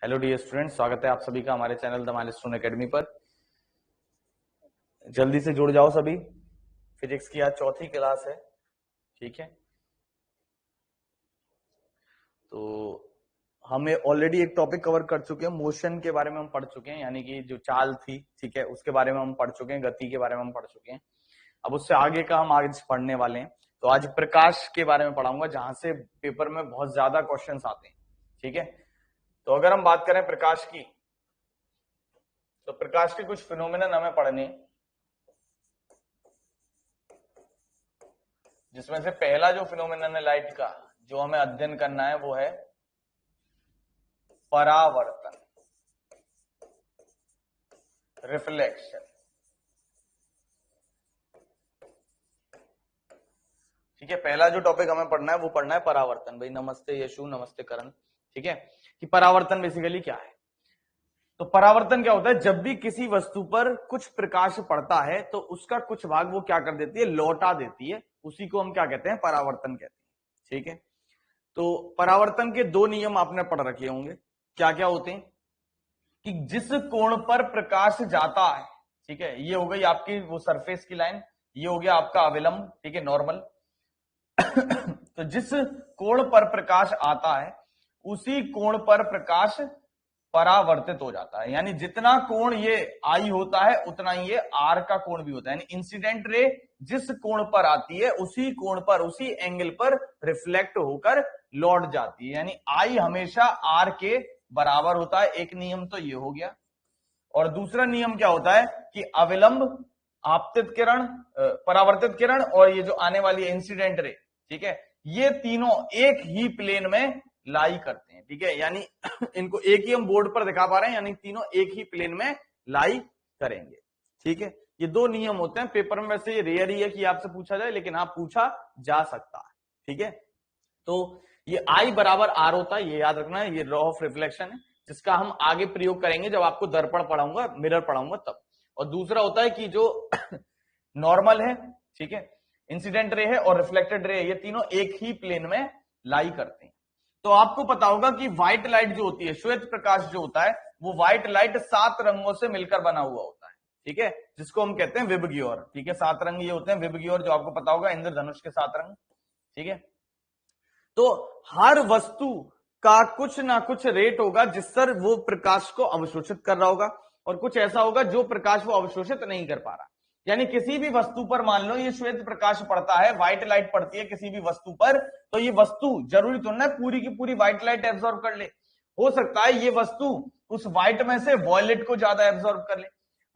Hello dear students, स्वागत है आप सभी का हमारे चैनल द माइलस्टोन एकेडमी पर। जल्दी से जुड़ जाओ सभी। फिजिक्स की आज चौथी क्लास है, ठीक है। तो हमें ऑलरेडी एक टॉपिक कवर कर चुके हैं, मोशन के बारे में हम पढ़ चुके हैं, यानी कि जो चाल थी, ठीक है, उसके बारे में हम पढ़ चुके हैं, गति के बारे में हम पढ़ चुके हैं। अब उससे आगे का हम आगे पढ़ने वाले हैं। तो आज प्रकाश के बारे में पढ़ाऊंगा, जहां से पेपर में बहुत ज्यादा क्वेश्चन आते हैं, ठीक है। तो अगर हम बात करें प्रकाश की, तो प्रकाश के कुछ फिनोमिनन हमें पढ़ने, जिसमें से पहला जो फिनोमिनन है लाइट का, जो हमें अध्ययन करना है, वो है परावर्तन, रिफ्लेक्शन। ठीक है, पहला जो टॉपिक हमें पढ़ना है वो पढ़ना है परावर्तन। भाई नमस्ते यशु, नमस्ते करण। ठीक है, कि परावर्तन बेसिकली क्या है। तो परावर्तन क्या होता है, जब भी किसी वस्तु पर कुछ प्रकाश पड़ता है तो उसका कुछ भाग वो क्या कर देती है, लौटा देती है। उसी को हम क्या कहते हैं, परावर्तन कहते हैं। ठीक है, तो परावर्तन के दो नियम आपने पढ़ रखे होंगे। क्या क्या होते हैं कि जिस कोण पर प्रकाश जाता है, ठीक है, ये हो गई आपकी वो सरफेस की लाइन, ये हो गया आपका अविलंब, ठीक है, नॉर्मल। तो जिस कोण पर प्रकाश आता है उसी कोण पर प्रकाश परावर्तित हो जाता है। यानी जितना कोण ये आई होता है उतना ही ये आर का कोण भी होता है। यानी इंसिडेंट रे जिस कोण पर आती है उसी कोण पर, उसी एंगल पर रिफ्लेक्ट होकर लौट जाती है। यानी आई हमेशा आर के बराबर होता है। एक नियम तो ये हो गया। और दूसरा नियम क्या होता है कि अविलंब, आपतित किरण, परावर्तित किरण और ये जो आने वाली है इंसिडेंट रे, ठीक है, ये तीनों एक ही प्लेन में लाई करते हैं। ठीक है, यानी इनको एक ही हम बोर्ड पर दिखा पा रहे हैं, यानी तीनों एक ही प्लेन में लाई करेंगे। ठीक है, ये दो नियम होते हैं। पेपर में वैसे ये रेयर ही है कि आपसे पूछा जाए, लेकिन आप पूछा जा सकता है। ठीक है, तो ये आई बराबर आर होता है, ये याद रखना है। ये लॉ ऑफ रिफ्लेक्शन है, जिसका हम आगे प्रयोग करेंगे जब आपको दर्पण पढ़ाऊंगा, मिरर पढ़ाऊंगा तब। और दूसरा होता है कि जो नॉर्मल है, ठीक है, इंसिडेंट रे है और रिफ्लेक्टेड रे है, ये तीनों एक ही प्लेन में लाई करते हैं। तो आपको पता होगा कि व्हाइट लाइट जो होती है, श्वेत प्रकाश जो होता है, वो व्हाइट लाइट 7 रंगों से मिलकर बना हुआ होता है। ठीक है, जिसको हम कहते हैं विबग्योर। ठीक है, 7 रंग ये होते हैं विबग्योर, जो आपको पता होगा इंद्रधनुष के 7 रंग। ठीक है, तो हर वस्तु का कुछ ना कुछ रेट होगा जिससे वो प्रकाश को अवशोषित कर रहा होगा, और कुछ ऐसा होगा जो प्रकाश वो अवशोषित नहीं कर पा रहा। यानी किसी भी वस्तु पर मान लो ये श्वेत प्रकाश पड़ता है, व्हाइट लाइट पड़ती है किसी भी वस्तु पर, तो ये वस्तु जरूरी तो ना पूरी की पूरी व्हाइट लाइट एब्जॉर्ब कर ले। हो सकता है ये वस्तु उस व्हाइट में से वॉयलेट को ज्यादा एब्जॉर्ब कर ले,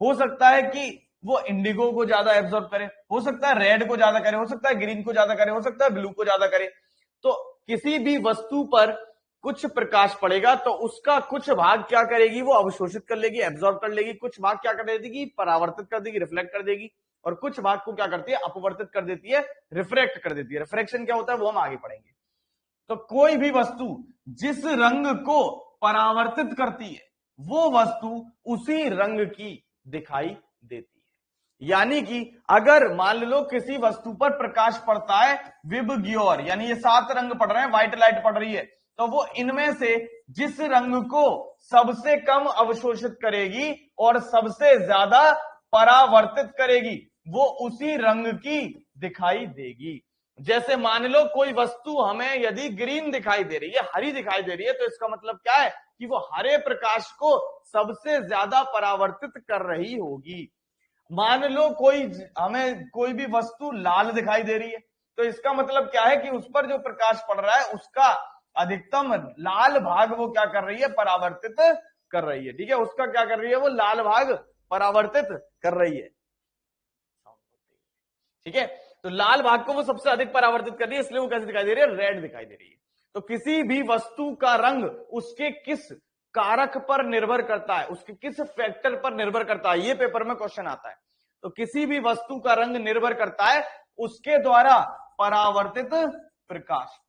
हो सकता है कि वो इंडिगो को ज्यादा एब्जॉर्ब करे, हो सकता है रेड को ज्यादा करे, हो सकता है ग्रीन को ज्यादा करे, हो सकता है ब्लू को ज्यादा करे। तो किसी भी वस्तु पर कुछ प्रकाश पड़ेगा तो उसका कुछ भाग क्या करेगी, वो अवशोषित कर लेगी, एब्जॉर्ब कर लेगी। कुछ भाग क्या कर देगी, परावर्तित कर देगी, रिफ्लेक्ट कर देगी। और कुछ भाग को क्या करती है, अपवर्तित कर देती है, रिफ्रैक्ट कर देती है। रिफ्रैक्शन क्या होता है वो हम आगे पढ़ेंगे। तो कोई भी वस्तु जिस रंग को परावर्तित करती है वो वस्तु उसी रंग की दिखाई देती है। यानी कि अगर मान लो किसी वस्तु पर प्रकाश पड़ता है विबग्योर, यानी ये 7 रंग पड़ रहे हैं, व्हाइट लाइट पड़ रही है, तो वो इनमें से जिस रंग को सबसे कम अवशोषित करेगी और सबसे ज्यादा परावर्तित करेगी वो उसी रंग की दिखाई देगी। जैसे मान लो कोई वस्तु हमें यदि ग्रीन दिखाई दे रही है, हरी दिखाई दे रही है, तो इसका मतलब क्या है कि वो हरे प्रकाश को सबसे ज्यादा परावर्तित कर रही होगी। मान लो हमें कोई भी वस्तु लाल दिखाई दे रही है, तो इसका मतलब क्या है कि उस पर जो प्रकाश पड़ रहा है उसका अधिकतम लाल भाग वो क्या कर रही है, परावर्तित कर रही है। ठीक है, उसका क्या कर रही है, वो लाल भाग परावर्तित कर रही है। ठीक है, तो लाल भाग को वो सबसे अधिक परावर्तित कर रही है, इसलिए वो कैसे दिखाई दे रही है, रेड दिखाई दे रही है। तो किसी भी वस्तु का रंग उसके किस कारक पर निर्भर करता है, उसके किस फैक्टर पर निर्भर करता है, ये पेपर में क्वेश्चन आता है। तो किसी भी वस्तु का रंग निर्भर करता है उसके द्वारा परावर्तित प्रकाश पर।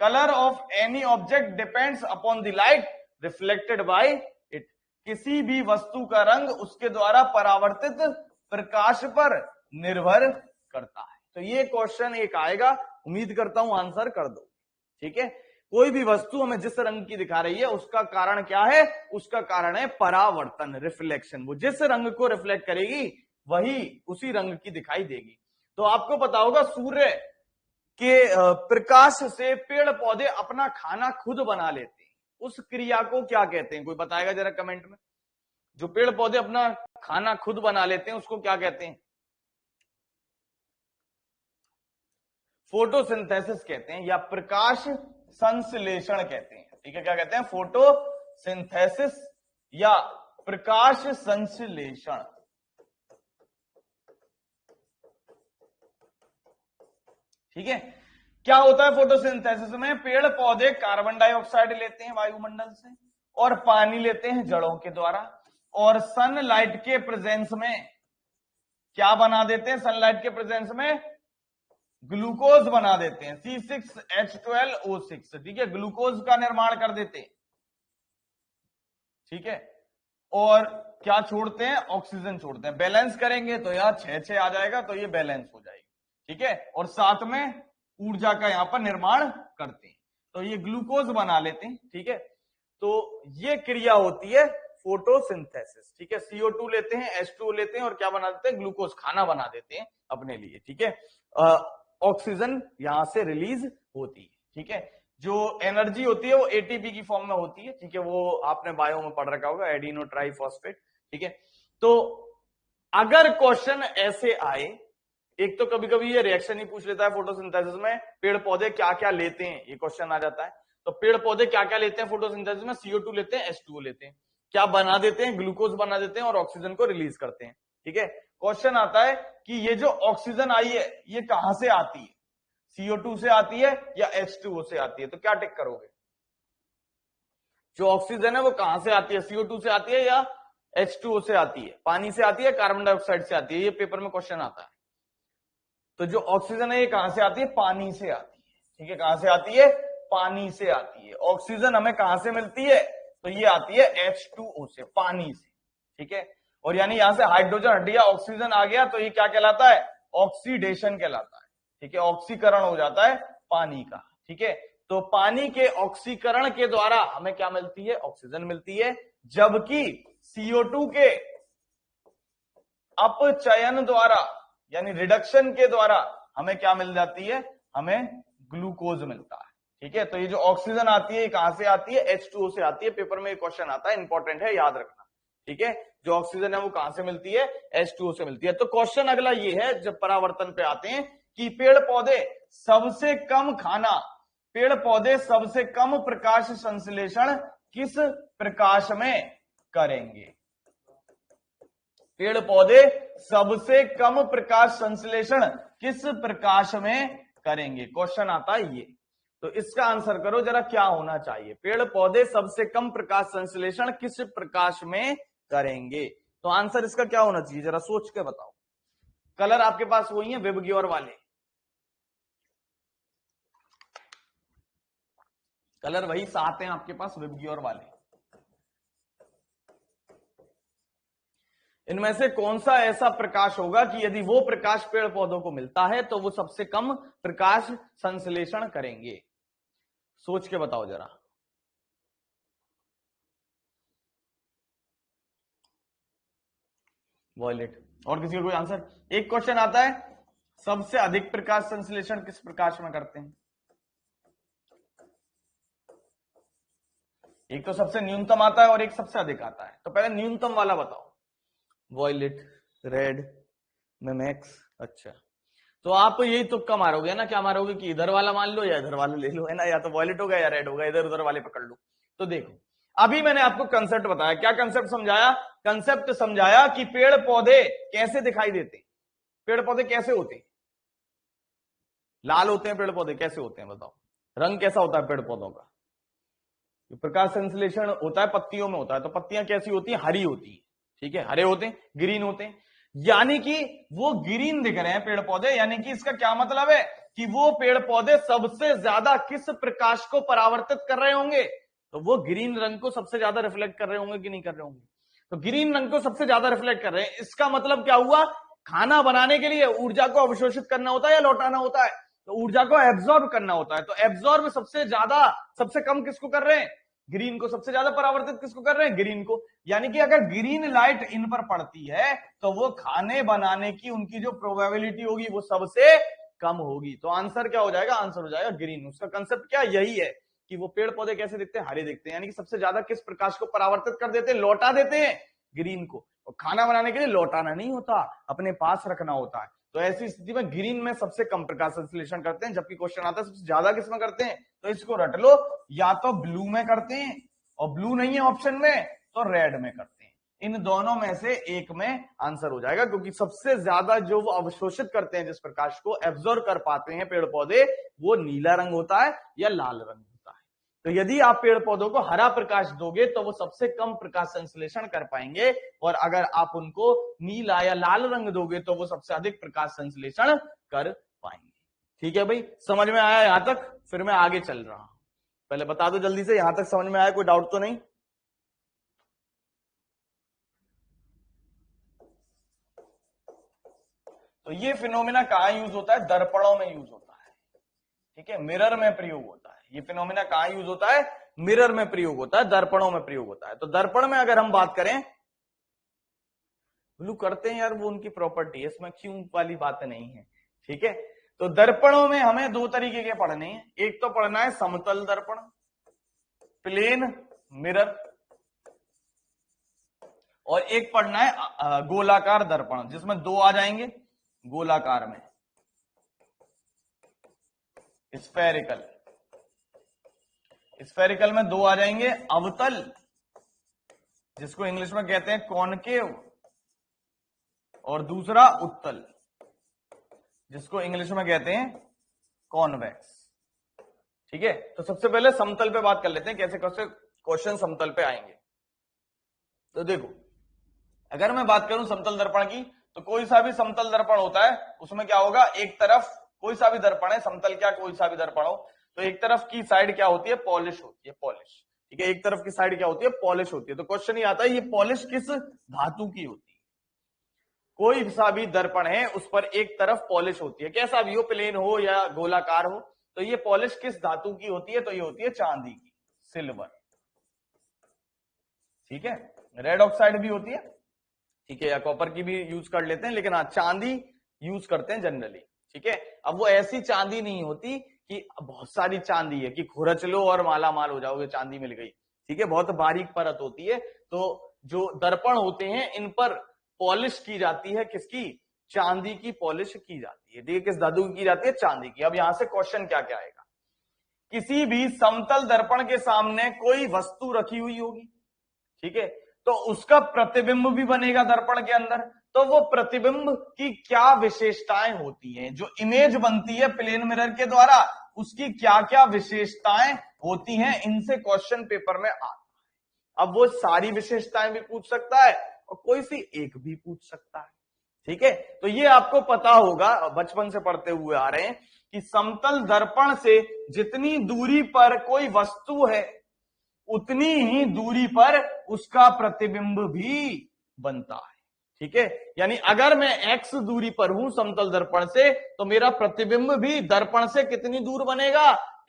Colour of any object depends upon the light reflected by it. किसी भी वस्तु का रंग उसके द्वारा परावर्तित प्रकाश पर निर्भर करता है। तो ये क्वेश्चन एक आएगा, उम्मीद करता हूं आंसर कर दो। ठीक है, कोई भी वस्तु हमें जिस रंग की दिखा रही है उसका कारण क्या है, उसका कारण है परावर्तन, रिफ्लेक्शन। वो जिस रंग को रिफ्लेक्ट करेगी वही उसी रंग की दिखाई देगी। तो आपको पता होगा सूर्य के प्रकाश से पेड़ पौधे अपना खाना खुद बना लेते हैं, उस क्रिया को क्या कहते हैं, कोई बताएगा जरा कमेंट में। जो पेड़ पौधे अपना खाना खुद बना लेते हैं उसको क्या कहते हैं? फोटोसिंथेसिस कहते हैं या प्रकाश संश्लेषण कहते हैं। ठीक है, क्या कहते हैं? फोटोसिंथेसिस या प्रकाश संश्लेषण। ठीक है, क्या होता है फोटोसिंथेसिस में? पेड़ पौधे कार्बन डाइऑक्साइड लेते हैं वायुमंडल से और पानी लेते हैं जड़ों के द्वारा, और सनलाइट के प्रेजेंस में क्या बना देते हैं? सनलाइट के प्रेजेंस में ग्लूकोज बना देते हैं, C6H12O6। ठीक है, ग्लूकोज का निर्माण कर देते हैं। ठीक है, और क्या छोड़ते हैं? ऑक्सीजन छोड़ते हैं। बैलेंस करेंगे तो यहां 6 आ जाएगा, तो ये बैलेंस हो जाएगी। ठीक है, और साथ में ऊर्जा का यहां पर निर्माण करते हैं, तो ये ग्लूकोज बना लेते हैं। ठीक है, तो ये क्रिया होती है फोटोसिंथेसिस। ठीक है, CO2 लेते हैं, H2O लेते हैं और क्या बना देते हैं? ग्लूकोज, खाना बना देते हैं अपने लिए। ठीक है, ऑक्सीजन यहां से रिलीज होती है। ठीक है, जो एनर्जी होती है वो ATP की फॉर्म में होती है। ठीक है, वो आपने बायो में पढ़ रखा होगा, एडिनो ट्राइफॉस्फेट। ठीक है, तो अगर क्वेश्चन ऐसे आए, एक तो कभी कभी ये रिएक्शन ही पूछ लेता है फोटोसिंथेसिस में, पेड़ पौधे क्या क्या लेते हैं, ये क्वेश्चन आ जाता है। तो पेड़ पौधे क्या क्या लेते हैं फोटोसिंथेसिस में? CO2 लेते हैं, H2O लेते हैं, क्या बना देते हैं? ग्लूकोज बना देते हैं और ऑक्सीजन को रिलीज करते हैं। ठीक है, क्वेश्चन आता है कि ये जो ऑक्सीजन आई है ये कहां से आती है? CO2 से आती है या H2O से आती है? तो क्या टिक करोगे? जो ऑक्सीजन है वो कहां से आती है? CO2 से आती है या H2O से आती है? पानी से आती है, कार्बन डाइऑक्साइड से आती है? ये पेपर में क्वेश्चन आता है। तो जो ऑक्सीजन है ये कहां से आती है? पानी से आती है। ठीक है, कहां से आती है? पानी से आती है। ऑक्सीजन हमें कहां से मिलती है? तो ये आती है H2O से, पानी से। ठीक है, और यानी यहां से हाइड्रोजन हट गया, ऑक्सीजन आ गया, तो ये क्या कहलाता है? ऑक्सीडेशन कहलाता है। ठीक है, ऑक्सीकरण हो जाता है पानी का। ठीक है, तो पानी के ऑक्सीकरण के द्वारा हमें क्या मिलती है? ऑक्सीजन मिलती है, जबकि CO2 के अपचयन द्वारा यानी रिडक्शन के द्वारा हमें क्या मिल जाती है? हमें ग्लूकोज मिलता है। ठीक है, तो ये जो ऑक्सीजन आती है ये कहां से आती है? H2O से आती है। पेपर में क्वेश्चन आता है, इंपॉर्टेंट है, याद रखना। ठीक है, जो ऑक्सीजन है वो कहां से मिलती है? H2O से मिलती है। तो क्वेश्चन अगला ये है, जब परावर्तन पे आते हैं, कि पेड़ पौधे सबसे कम खाना, पेड़ पौधे सबसे कम प्रकाश संश्लेषण किस प्रकाश में करेंगे? पेड़ पौधे सबसे कम प्रकाश संश्लेषण किस प्रकाश में करेंगे? क्वेश्चन आता है ये। तो इसका आंसर करो जरा, क्या होना चाहिए? पेड़ पौधे सबसे कम प्रकाश संश्लेषण किस प्रकाश में करेंगे? तो आंसर इसका क्या होना चाहिए, जरा सोच के बताओ। कलर आपके पास वही है, वेबग्योर वाले कलर वही 7 हैं आपके पास, वेबग्योर वाले। इनमें से कौन सा ऐसा प्रकाश होगा कि यदि वो प्रकाश पेड़ पौधों को मिलता है तो वो सबसे कम प्रकाश संश्लेषण करेंगे? सोच के बताओ जरा। वॉयलेट। और किसी का कोई आंसर? एक क्वेश्चन आता है, सबसे अधिक प्रकाश संश्लेषण किस प्रकाश में करते हैं? एक तो सबसे न्यूनतम आता है और एक सबसे अधिक आता है, तो पहले न्यूनतम वाला बताओ। वॉयलेट, रेड, मेमेक्स। अच्छा, तो आप यही तुक्का मारोगे ना, क्या मारोगे कि इधर वाला मान लो या इधर वाला ले लो, है ना, या तो वॉयलेट होगा या रेड होगा, इधर उधर वाले पकड़ लो। तो देखो, अभी मैंने आपको कंसेप्ट बताया, क्या कंसेप्ट समझाया? कंसेप्ट समझाया कि पेड़ पौधे कैसे दिखाई देते हैं। पेड़ पौधे कैसे होते हैं? लाल होते हैं पेड़ पौधे, कैसे होते हैं बताओ? रंग कैसा होता है पेड़ पौधों का? प्रकाश संश्लेषण होता है पत्तियों में होता है, तो पत्तियां कैसी होती हैं? हरी होती है। ठीक है, हरे होते हैं, ग्रीन होते हैं, यानी कि वो ग्रीन दिख रहे हैं पेड़ पौधे, यानी कि इसका क्या मतलब है कि वो पेड़ पौधे सबसे ज्यादा किस प्रकाश को परावर्तित कर रहे होंगे? तो वो ग्रीन रंग को सबसे ज्यादा रिफ्लेक्ट कर रहे होंगे कि नहीं कर रहे होंगे? तो ग्रीन रंग को सबसे ज्यादा रिफ्लेक्ट कर रहे हैं। इसका मतलब क्या हुआ? खाना बनाने के लिए ऊर्जा को अवशोषित करना होता है या लौटाना होता है? तो ऊर्जा को एब्जॉर्ब करना होता है। तो एब्जॉर्ब सबसे कम किसको कर रहे हैं? ग्रीन को। सबसे ज्यादा परावर्तित किसको कर रहे हैं? ग्रीन को। यानी कि अगर ग्रीन लाइट इन पर पड़ती है तो वो खाने बनाने की उनकी जो प्रोबेबिलिटी होगी वो सबसे कम होगी। तो आंसर क्या हो जाएगा? आंसर हो जाएगा ग्रीन। उसका कंसेप्ट क्या यही है कि वो पेड़ पौधे कैसे दिखते हैं? हरे दिखते हैं। यानी कि सबसे ज्यादा किस प्रकाश को परावर्तित कर देते हैं? लौटा देते हैं ग्रीन को। और खाना बनाने के लिए लौटाना नहीं होता, अपने पास रखना होता है। तो ऐसी स्थिति में ग्रीन में सबसे कम प्रकाश संश्लेषण करते हैं, जबकि क्वेश्चन आता है सबसे ज्यादा किसमें करते हैं? तो इसको रट लो, या तो ब्लू में करते हैं, और ब्लू नहीं है ऑप्शन में तो रेड में करते हैं। इन दोनों में से एक में आंसर हो जाएगा, क्योंकि सबसे ज्यादा जो वो अवशोषित करते हैं, जिस प्रकाश को एब्जॉर्ब कर पाते हैं पेड़ पौधे, वो नीला रंग होता है या लाल रंग होता है। तो यदि आप पेड़ पौधों को हरा प्रकाश दोगे तो वो सबसे कम प्रकाश संश्लेषण कर पाएंगे, और अगर आप उनको नीला या लाल रंग दोगे तो वो सबसे अधिक प्रकाश संश्लेषण कर पाएंगे। ठीक है भाई, समझ में आया यहां तक? फिर मैं आगे चल रहा हूं। पहले बता दो जल्दी से, यहां तक समझ में आया? कोई डाउट तो नहीं? तो ये फिनोमिना कहां यूज होता है? दर्पणों में यूज होता है। ठीक है, मिरर में प्रयोग होता है। ये फिनोमिना कहां यूज होता है? मिरर में प्रयोग होता है, दर्पणों में प्रयोग होता है। तो दर्पण में अगर हम बात करें, ब्लू करते हैं यार, वो उनकी प्रॉपर्टी है, इसमें क्यों वाली बात नहीं है। ठीक है, तो दर्पणों में हमें दो तरीके के पढ़ने हैं। एक तो पढ़ना है समतल दर्पण, प्लेन मिरर, और एक पढ़ना है गोलाकार दर्पण, जिसमें दो आ जाएंगे गोलाकार में, स्फेरिकल। स्फेरिकल में दो आ जाएंगे अवतल, जिसको इंग्लिश में कहते हैं कॉनकेव, और दूसरा उत्तल, जिसको इंग्लिश में कहते हैं कॉन्वेक्स। ठीक है, तो सबसे पहले समतल पे बात कर लेते हैं, कैसे कैसे क्वेश्चन समतल पे आएंगे। तो देखो, अगर मैं बात करूं समतल दर्पण की, तो कोई सा भी समतल दर्पण होता है, उसमें क्या होगा? एक तरफ कोई सा भी दर्पण है, समतल क्या कोई सा भी दर्पण हो, तो एक तरफ की साइड क्या होती है? पॉलिश होती है, पॉलिश। ठीक है, एक तरफ की साइड क्या होती है? पॉलिश होती है। तो क्वेश्चन ये आता है, ये पॉलिश किस धातु की होती है? कोई सा भी दर्पण है, उस पर एक तरफ पॉलिश होती है, कैसा भी हो, प्लेन हो या गोलाकार हो, तो ये पॉलिश किस धातु की होती है? तो ये होती है चांदी की, सिल्वर। ठीक है, रेड ऑक्साइड भी होती है, ठीक है, या कॉपर की भी यूज कर लेते हैं, लेकिन हाँ चांदी यूज करते हैं जनरली। ठीक है, अब वो ऐसी चांदी नहीं होती कि बहुत सारी चांदी है कि खुरच लो और माला माल हो जाओगे, चांदी मिल गई। ठीक है, बहुत बारीक परत होती है। तो जो दर्पण होते हैं, इन पर पॉलिश की जाती है, किसकी? चांदी की पॉलिश की जाती है। ठीक है, किस धातु की जाती है? चांदी की। अब यहां से क्वेश्चन क्या क्या आएगा? किसी भी समतल दर्पण के सामने कोई वस्तु रखी हुई होगी, ठीक है, तो उसका प्रतिबिंब भी बनेगा दर्पण के अंदर। तो वो प्रतिबिंब की क्या विशेषताएं होती हैं? जो इमेज बनती है प्लेन मिरर के द्वारा, उसकी क्या क्या विशेषताएं होती हैं? इनसे क्वेश्चन पेपर में आता है। अब वो सारी विशेषताएं भी पूछ सकता है और कोई सी एक भी पूछ सकता है। ठीक है, तो ये आपको पता होगा, बचपन से पढ़ते हुए आ रहे हैं कि समतल दर्पण से जितनी दूरी पर कोई वस्तु है, उतनी ही दूरी पर उसका प्रतिबिंब भी बनता है। ठीक है, यानी अगर मैं x दूरी पर हूं समतल दर्पण से, तो मेरा प्रतिबिंब भी दर्पण से कितनी दूर बनेगा?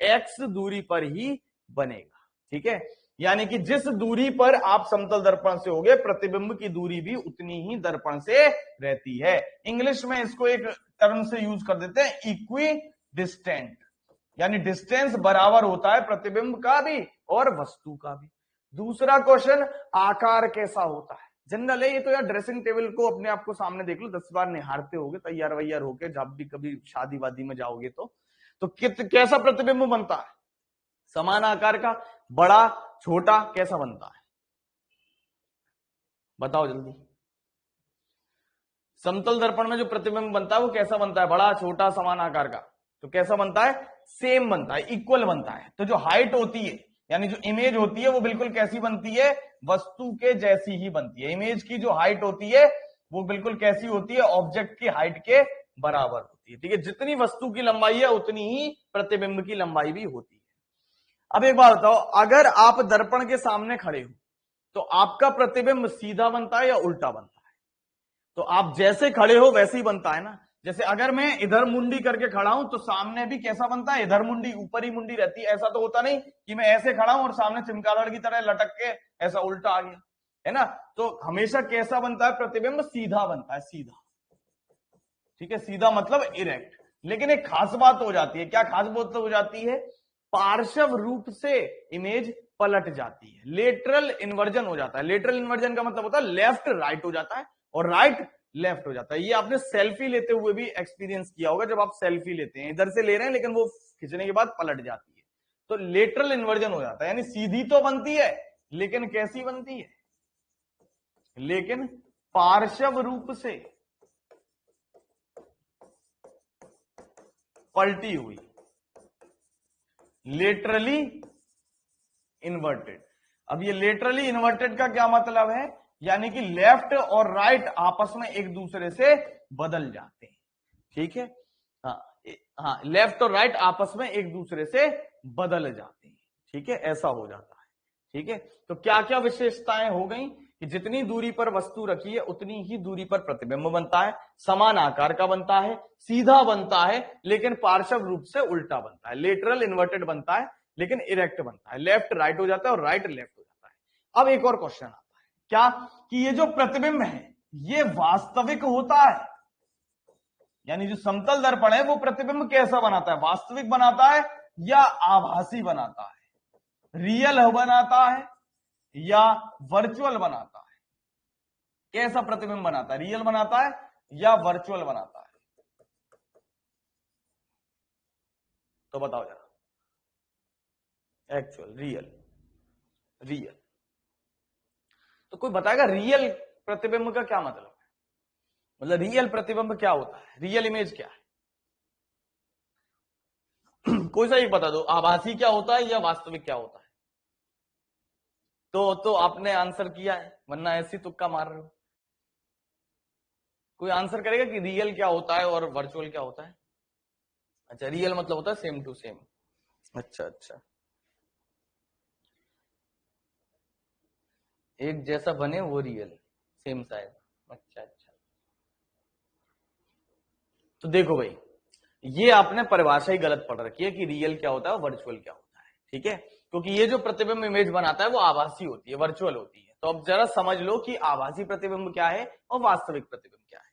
x दूरी पर ही बनेगा। ठीक है, यानी कि जिस दूरी पर आप समतल दर्पण से होगे, प्रतिबिंब की दूरी भी उतनी ही दर्पण से रहती है। इंग्लिश में इसको एक टर्म से यूज कर देते हैं, इक्वी डिस्टेंट, यानी डिस्टेंस बराबर होता है प्रतिबिंब का भी और वस्तु का भी। दूसरा क्वेश्चन, आकार कैसा होता है? जनरल है ये तो यार, ड्रेसिंग टेबल को अपने आप को सामने देख लो, 10 बार निहारते होगे तैयार वैयार होके, जब भी कभी शादी वादी में जाओगे तो कैसा प्रतिबिंब बनता है? समान आकार का, बड़ा, छोटा, कैसा बनता है? बताओ जल्दी। समतल दर्पण में जो प्रतिबिंब बनता है वो कैसा बनता है? बड़ा, छोटा, समान आकार का। तो कैसा बनता है? सेम बनता है, इक्वल बनता है। तो जो हाइट होती है, यानी जो इमेज होती है, वो बिल्कुल कैसी बनती है? वस्तु के जैसी ही बनती है। इमेज की जो हाइट होती है वो बिल्कुल कैसी होती है? ऑब्जेक्ट की हाइट के बराबर होती है। ठीक है, जितनी वस्तु की लंबाई है उतनी ही प्रतिबिंब की लंबाई भी होती है। अब एक बात बताओ, अगर आप दर्पण के सामने खड़े हो तो आपका प्रतिबिंब सीधा बनता है या उल्टा बनता है? तो आप जैसे खड़े हो वैसे ही बनता है ना। जैसे अगर मैं इधर मुंडी करके खड़ा हूं तो सामने भी कैसा बनता है, इधर मुंडी, ऊपर ही मुंडी रहती है। ऐसा तो होता नहीं कि मैं ऐसे खड़ा हूं और सामने चमगादड़ की तरह लटक के ऐसा उल्टा आ गया, है ना। तो हमेशा कैसा बनता है प्रतिबिंब, सीधा बनता है, सीधा। ठीक है, सीधा मतलब इरेक्ट। लेकिन एक खास बात हो जाती है, क्या खास बात हो जाती है, पार्श्व रूप से इमेज पलट जाती है, लेटरल इन्वर्जन हो जाता है। लेटरल इन्वर्जन का मतलब होता है लेफ्ट राइट हो जाता है और राइट लेफ्ट हो जाता है। ये आपने सेल्फी लेते हुए भी एक्सपीरियंस किया होगा, जब आप सेल्फी लेते हैं, इधर से ले रहे हैं लेकिन वो खींचने के बाद पलट जाती है, तो लेटरल इन्वर्जन हो जाता है। यानी सीधी तो बनती है लेकिन कैसी बनती है, लेकिन पार्श्व रूप से पलटी हुई, लेटरली इन्वर्टेड। अब ये लेटरली इन्वर्टेड का क्या मतलब है, यानी कि लेफ्ट और राइट आपस में एक दूसरे से बदल जाते हैं। ठीक है, हाँ, लेफ्ट और राइट आपस में एक दूसरे से बदल जाते हैं। ठीक है, ऐसा हो जाता है। ठीक है, तो क्या क्या विशेषताएं हो गई कि जितनी दूरी पर वस्तु रखी है उतनी ही दूरी पर प्रतिबिंब बनता है, समान आकार का बनता है, सीधा बनता है लेकिन पार्श्व रूप से उल्टा बनता है, लेटरल इन्वर्टेड बनता है लेकिन इरेक्ट बनता है, लेफ्ट राइट हो जाता है और राइट लेफ्ट हो जाता है। अब एक और क्वेश्चन आता है, क्या कि ये जो प्रतिबिंब है ये वास्तविक होता है, यानी जो समतल दर्पण है वो प्रतिबिंब कैसा बनाता है, वास्तविक बनाता है या आभासी बनाता है, रियल बनाता है या वर्चुअल बनाता है, कैसा प्रतिबिंब बनाता है, रियल बनाता है या वर्चुअल बनाता है, तो बताओ जरा। Actual, real, real. तो कोई बताएगा रियल प्रतिबिंब का क्या मतलब है, मतलब रियल प्रतिबिंब क्या होता है, रियल इमेज क्या है? कोई सा एक बता दो, आभासी क्या होता है या वास्तविक क्या होता है? तो आपने आंसर किया है, वरना ऐसी तुक्का मार रहे हो। कोई आंसर करेगा कि रियल क्या होता है और वर्चुअल क्या होता है? अच्छा, रियल मतलब होता है सेम टू सेम। अच्छा अच्छा, एक जैसा बने वो रियल, सेम साइज। अच्छा अच्छा, तो देखो भाई, ये आपने परिभाषा ही गलत पढ़ रखी है कि रियल क्या होता है और वर्चुअल क्या होता है। ठीक है, क्योंकि ये जो प्रतिबिंब इमेज बनाता है वो आभासी होती है, वर्चुअल होती है। तो अब जरा समझ लो कि आभासी प्रतिबिंब क्या है और वास्तविक प्रतिबिंब क्या है।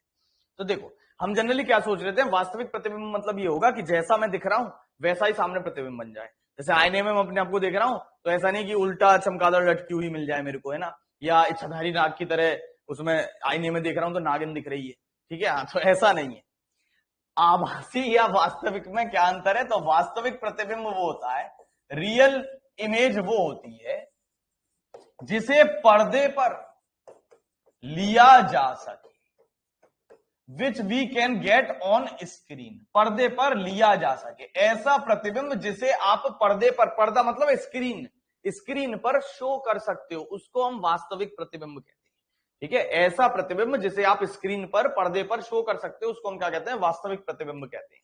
तो देखो, हम जनरली क्या सोच रहे थे, वास्तविक प्रतिबिंब मतलब ये होगा कि जैसा मैं दिख रहा हूं वैसा ही सामने प्रतिबिंब बन जाए। जैसे आईने में मैं अपने आप को देख रहा हूं तो ऐसा नहीं कि उल्टा चमगादड़ लटकी हुई मिल जाए मेरे को, है ना, या इच्छाधारी नाग की तरह उसमें आईने में देख रहा हूं तो नागिन दिख रही है। ठीक है, हाँ, तो ऐसा नहीं है। आभासी या वास्तविक में क्या अंतर है, तो वास्तविक प्रतिबिंब वो होता है, रियल इमेज वो होती है जिसे पर्दे पर लिया जा सके, which we can get on screen, पर्दे पर लिया जा सके, ऐसा प्रतिबिंब जिसे आप पर्दे पर, पर्दा मतलब स्क्रीन, स्क्रीन पर शो कर सकते हो, उसको हम वास्तविक प्रतिबिंब कहते हैं। ठीक है, ऐसा प्रतिबिंब जिसे आप स्क्रीन पर, पर्दे पर शो कर सकते हो उसको हम क्या कहते हैं, वास्तविक प्रतिबिंब कहते हैं।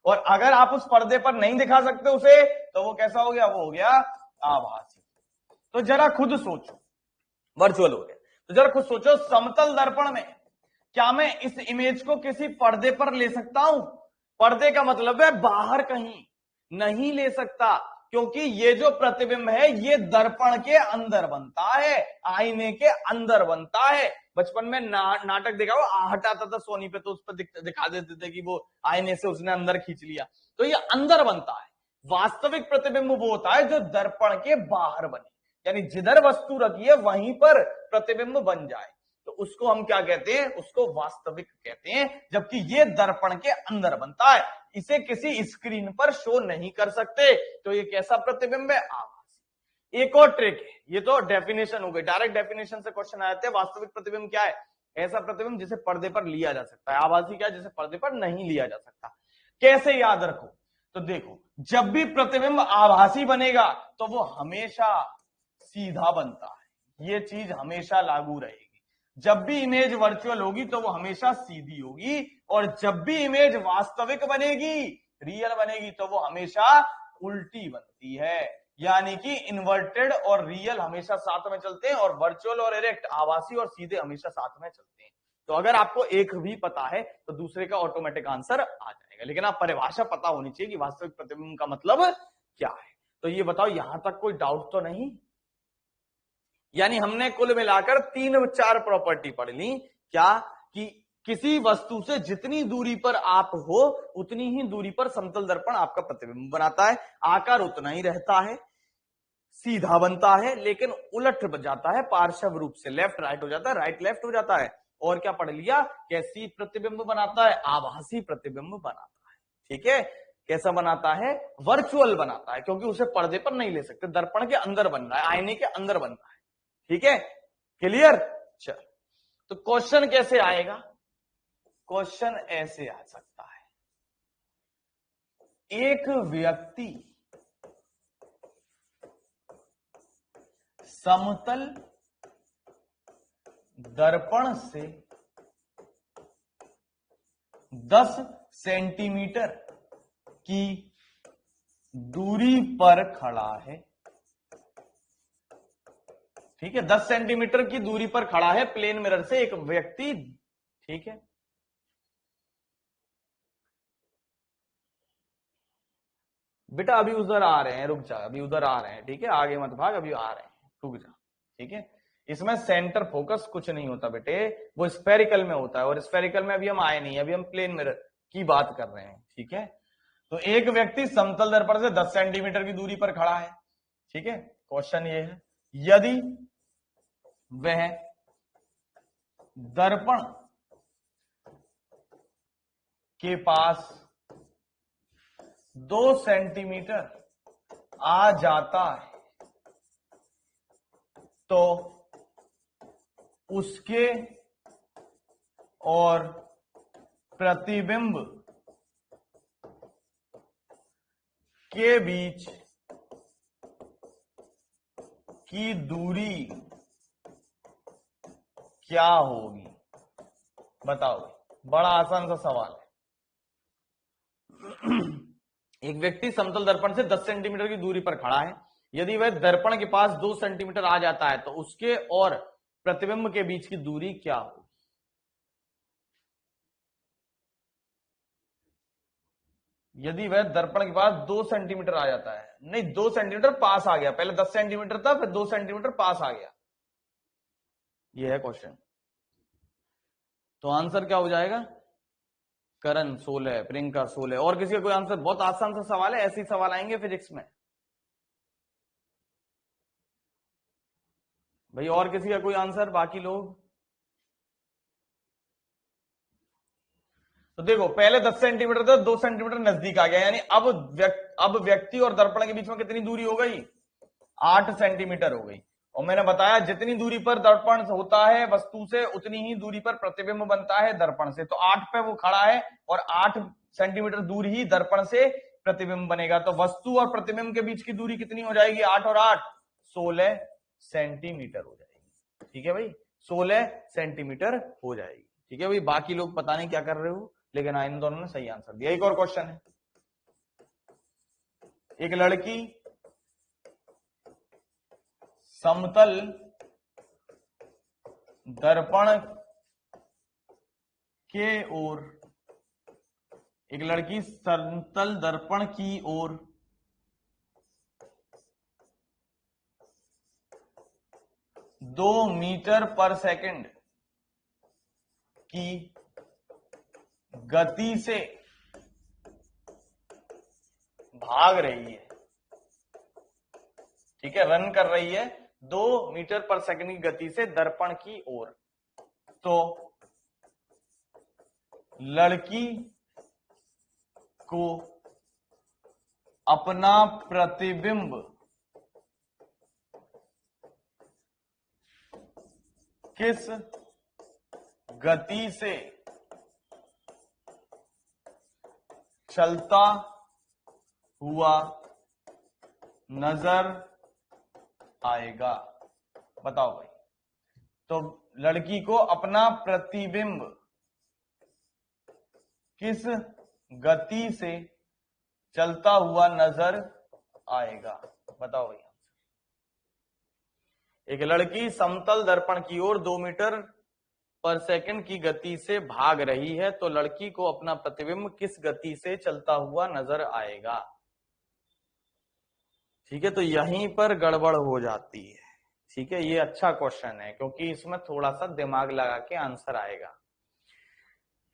और अगर आप उस पर्दे पर नहीं दिखा सकते उसे तो वो कैसा हो गया, वो हो गया आभासी। तो जरा खुद सोचो, वर्चुअल हो गया, तो जरा खुद सोचो, समतल दर्पण में क्या मैं इस इमेज को किसी पर्दे पर ले सकता हूं? पर्दे का मतलब है बाहर कहीं नहीं ले सकता, क्योंकि ये जो प्रतिबिंब है ये दर्पण के अंदर बनता है, आईने के अंदर बनता है। बचपन में नाटक देखा हो, आहट आता था सोनी पे, तो उस पर दिखा देते थे कि वो आईने से उसने अंदर खींच लिया, तो ये अंदर बनता है। वास्तविक प्रतिबिंब वो होता है जो दर्पण के बाहर बने, यानी जिधर वस्तु रखी है वहीं पर प्रतिबिंब बन जाए, तो उसको हम क्या कहते हैं, उसको वास्तविक कहते हैं। जबकि ये दर्पण के अंदर बनता है, इसे किसी स्क्रीन पर शो नहीं कर सकते, तो ये कैसा प्रतिबिंब है, आभासी। एक और ट्रिक है, ये तो डेफिनेशन हो गई, डायरेक्ट डेफिनेशन से क्वेश्चन आते हैं। वास्तविक प्रतिबिंब क्या है, ऐसा प्रतिबिंब जिसे पर्दे पर लिया जा सकता है, आभासी क्या है, जिसे पर्दे पर नहीं लिया जा सकता। कैसे याद रखो, तो देखो, जब भी प्रतिबिंब आभासी बनेगा तो वो हमेशा सीधा बनता है, ये चीज हमेशा लागू रहेगी। जब भी इमेज वर्चुअल होगी तो वो हमेशा सीधी होगी, और जब भी इमेज वास्तविक बनेगी, रियल बनेगी, तो वो हमेशा उल्टी बनती है। यानी कि इन्वर्टेड और रियल हमेशा साथ में चलते हैं, और वर्चुअल और इरेक्ट, आभासी और सीधे हमेशा साथ में चलते हैं। तो अगर आपको एक भी पता है तो दूसरे का ऑटोमेटिक आंसर आ जाएगा, लेकिन आप परिभाषा पता होनी चाहिए कि वास्तविक प्रतिबिंब का मतलब क्या है। तो ये बताओ, यहां तक कोई डाउट तो नहीं? यानी हमने कुल मिलाकर 3-4 प्रॉपर्टी पढ़ ली। क्या? कि किसी वस्तु से जितनी दूरी पर आप हो उतनी ही दूरी पर समतल दर्पण आपका प्रतिबिंब बनाता है, आकार उतना ही रहता है, सीधा बनता है, लेकिन उलट जाता है पार्श्व रूप से, लेफ्ट राइट हो जाता है, राइट लेफ्ट हो जाता है। और क्या पढ़ लिया? कैसी प्रतिबिंब बनाता है? आभासी प्रतिबिंब बनाता है। ठीक है, कैसा बनाता है? वर्चुअल बनाता है, क्योंकि उसे पर्दे पर नहीं ले सकते, दर्पण के अंदर बन रहा है, आईने के अंदर बन रहा है। ठीक है, क्लियर? चल, तो क्वेश्चन कैसे आएगा? क्वेश्चन ऐसे आ सकता है, एक व्यक्ति समतल दर्पण से 10 सेंटीमीटर की दूरी पर खड़ा है। ठीक है, 10 सेंटीमीटर की दूरी पर खड़ा है प्लेन मिरर से एक व्यक्ति। ठीक है, बेटा अभी उधर आ रहे हैं, रुक जा, अभी उधर आ रहे हैं। ठीक है, आगे मत भाग, अभी आ रहे हैं, रुक जा। ठीक है, इसमें सेंटर फोकस कुछ नहीं होता बेटे, वो स्फेरिकल में होता है, और स्फेरिकल में अभी हम आए नहीं, अभी हम प्लेन मिरर की बात कर रहे हैं। ठीक है, तो एक व्यक्ति समतल दर्पण से 10 सेंटीमीटर की दूरी पर खड़ा है। ठीक है, क्वेश्चन ये है, यदि वह दर्पण के पास 2 सेंटीमीटर आ जाता है तो उसके और प्रतिबिंब के बीच की दूरी क्या होगी? बताओ, बड़ा आसान सा सवाल है। एक व्यक्ति समतल दर्पण से 10 सेंटीमीटर की दूरी पर खड़ा है, यदि वह दर्पण के पास 2 सेंटीमीटर आ जाता है तो उसके और प्रतिबिंब के बीच की दूरी क्या होगी? यदि वह दर्पण के पास 2 सेंटीमीटर आ जाता है, नहीं 2 सेंटीमीटर पास आ गया, पहले 10 सेंटीमीटर था, फिर 2 सेंटीमीटर पास आ गया, यह है क्वेश्चन। तो आंसर क्या हो जाएगा? करण 16, प्रियंका 16। और किसी का कोई आंसर? बहुत आसान सा सवाल है, ऐसे ही सवाल आएंगे फिजिक्स में भाई। और किसी का कोई आंसर? बाकी लोग तो देखो, पहले 10 सेंटीमीटर था, 2 सेंटीमीटर नजदीक आ गया, यानी अब व्यक्ति और दर्पण के बीच में कितनी दूरी हो गई? 8 सेंटीमीटर हो गई। और मैंने बताया जितनी दूरी पर दर्पण होता है वस्तु से उतनी ही दूरी पर प्रतिबिंब बनता है दर्पण से। तो 8 पे वो खड़ा है और 8 सेंटीमीटर दूर ही दर्पण से प्रतिबिंब बनेगा। तो वस्तु और प्रतिबिंब के बीच की दूरी कितनी हो जाएगी? 8 और 8 16 सेंटीमीटर हो जाएगी। ठीक है भाई, 16 सेंटीमीटर हो जाएगी। ठीक है भाई, बाकी लोग पता नहीं क्या कर रहे हो, लेकिन इन दोनों ने सही आंसर दिया। एक और क्वेश्चन है, एक लड़की समतल दर्पण के ओर, एक लड़की समतल दर्पण की ओर 2 मीटर पर सेकंड की गति से भाग रही है। ठीक है, रन कर रही है 2 मीटर पर सेकंड की गति से दर्पण की ओर। तो लड़की को अपना प्रतिबिंब किस गति से चलता हुआ नजर आएगा? बताओ भाई। तो लड़की को अपना प्रतिबिंब किस गति से चलता हुआ नजर आएगा? बताओ भाई। एक लड़की समतल दर्पण की ओर 2 मीटर पर सेकंड की गति से भाग रही है तो लड़की को अपना प्रतिबिंब किस गति से चलता हुआ नजर आएगा। ठीक है, तो यहीं पर गड़बड़ हो जाती है। ठीक है, ये अच्छा क्वेश्चन है क्योंकि इसमें थोड़ा सा दिमाग लगा के आंसर आएगा।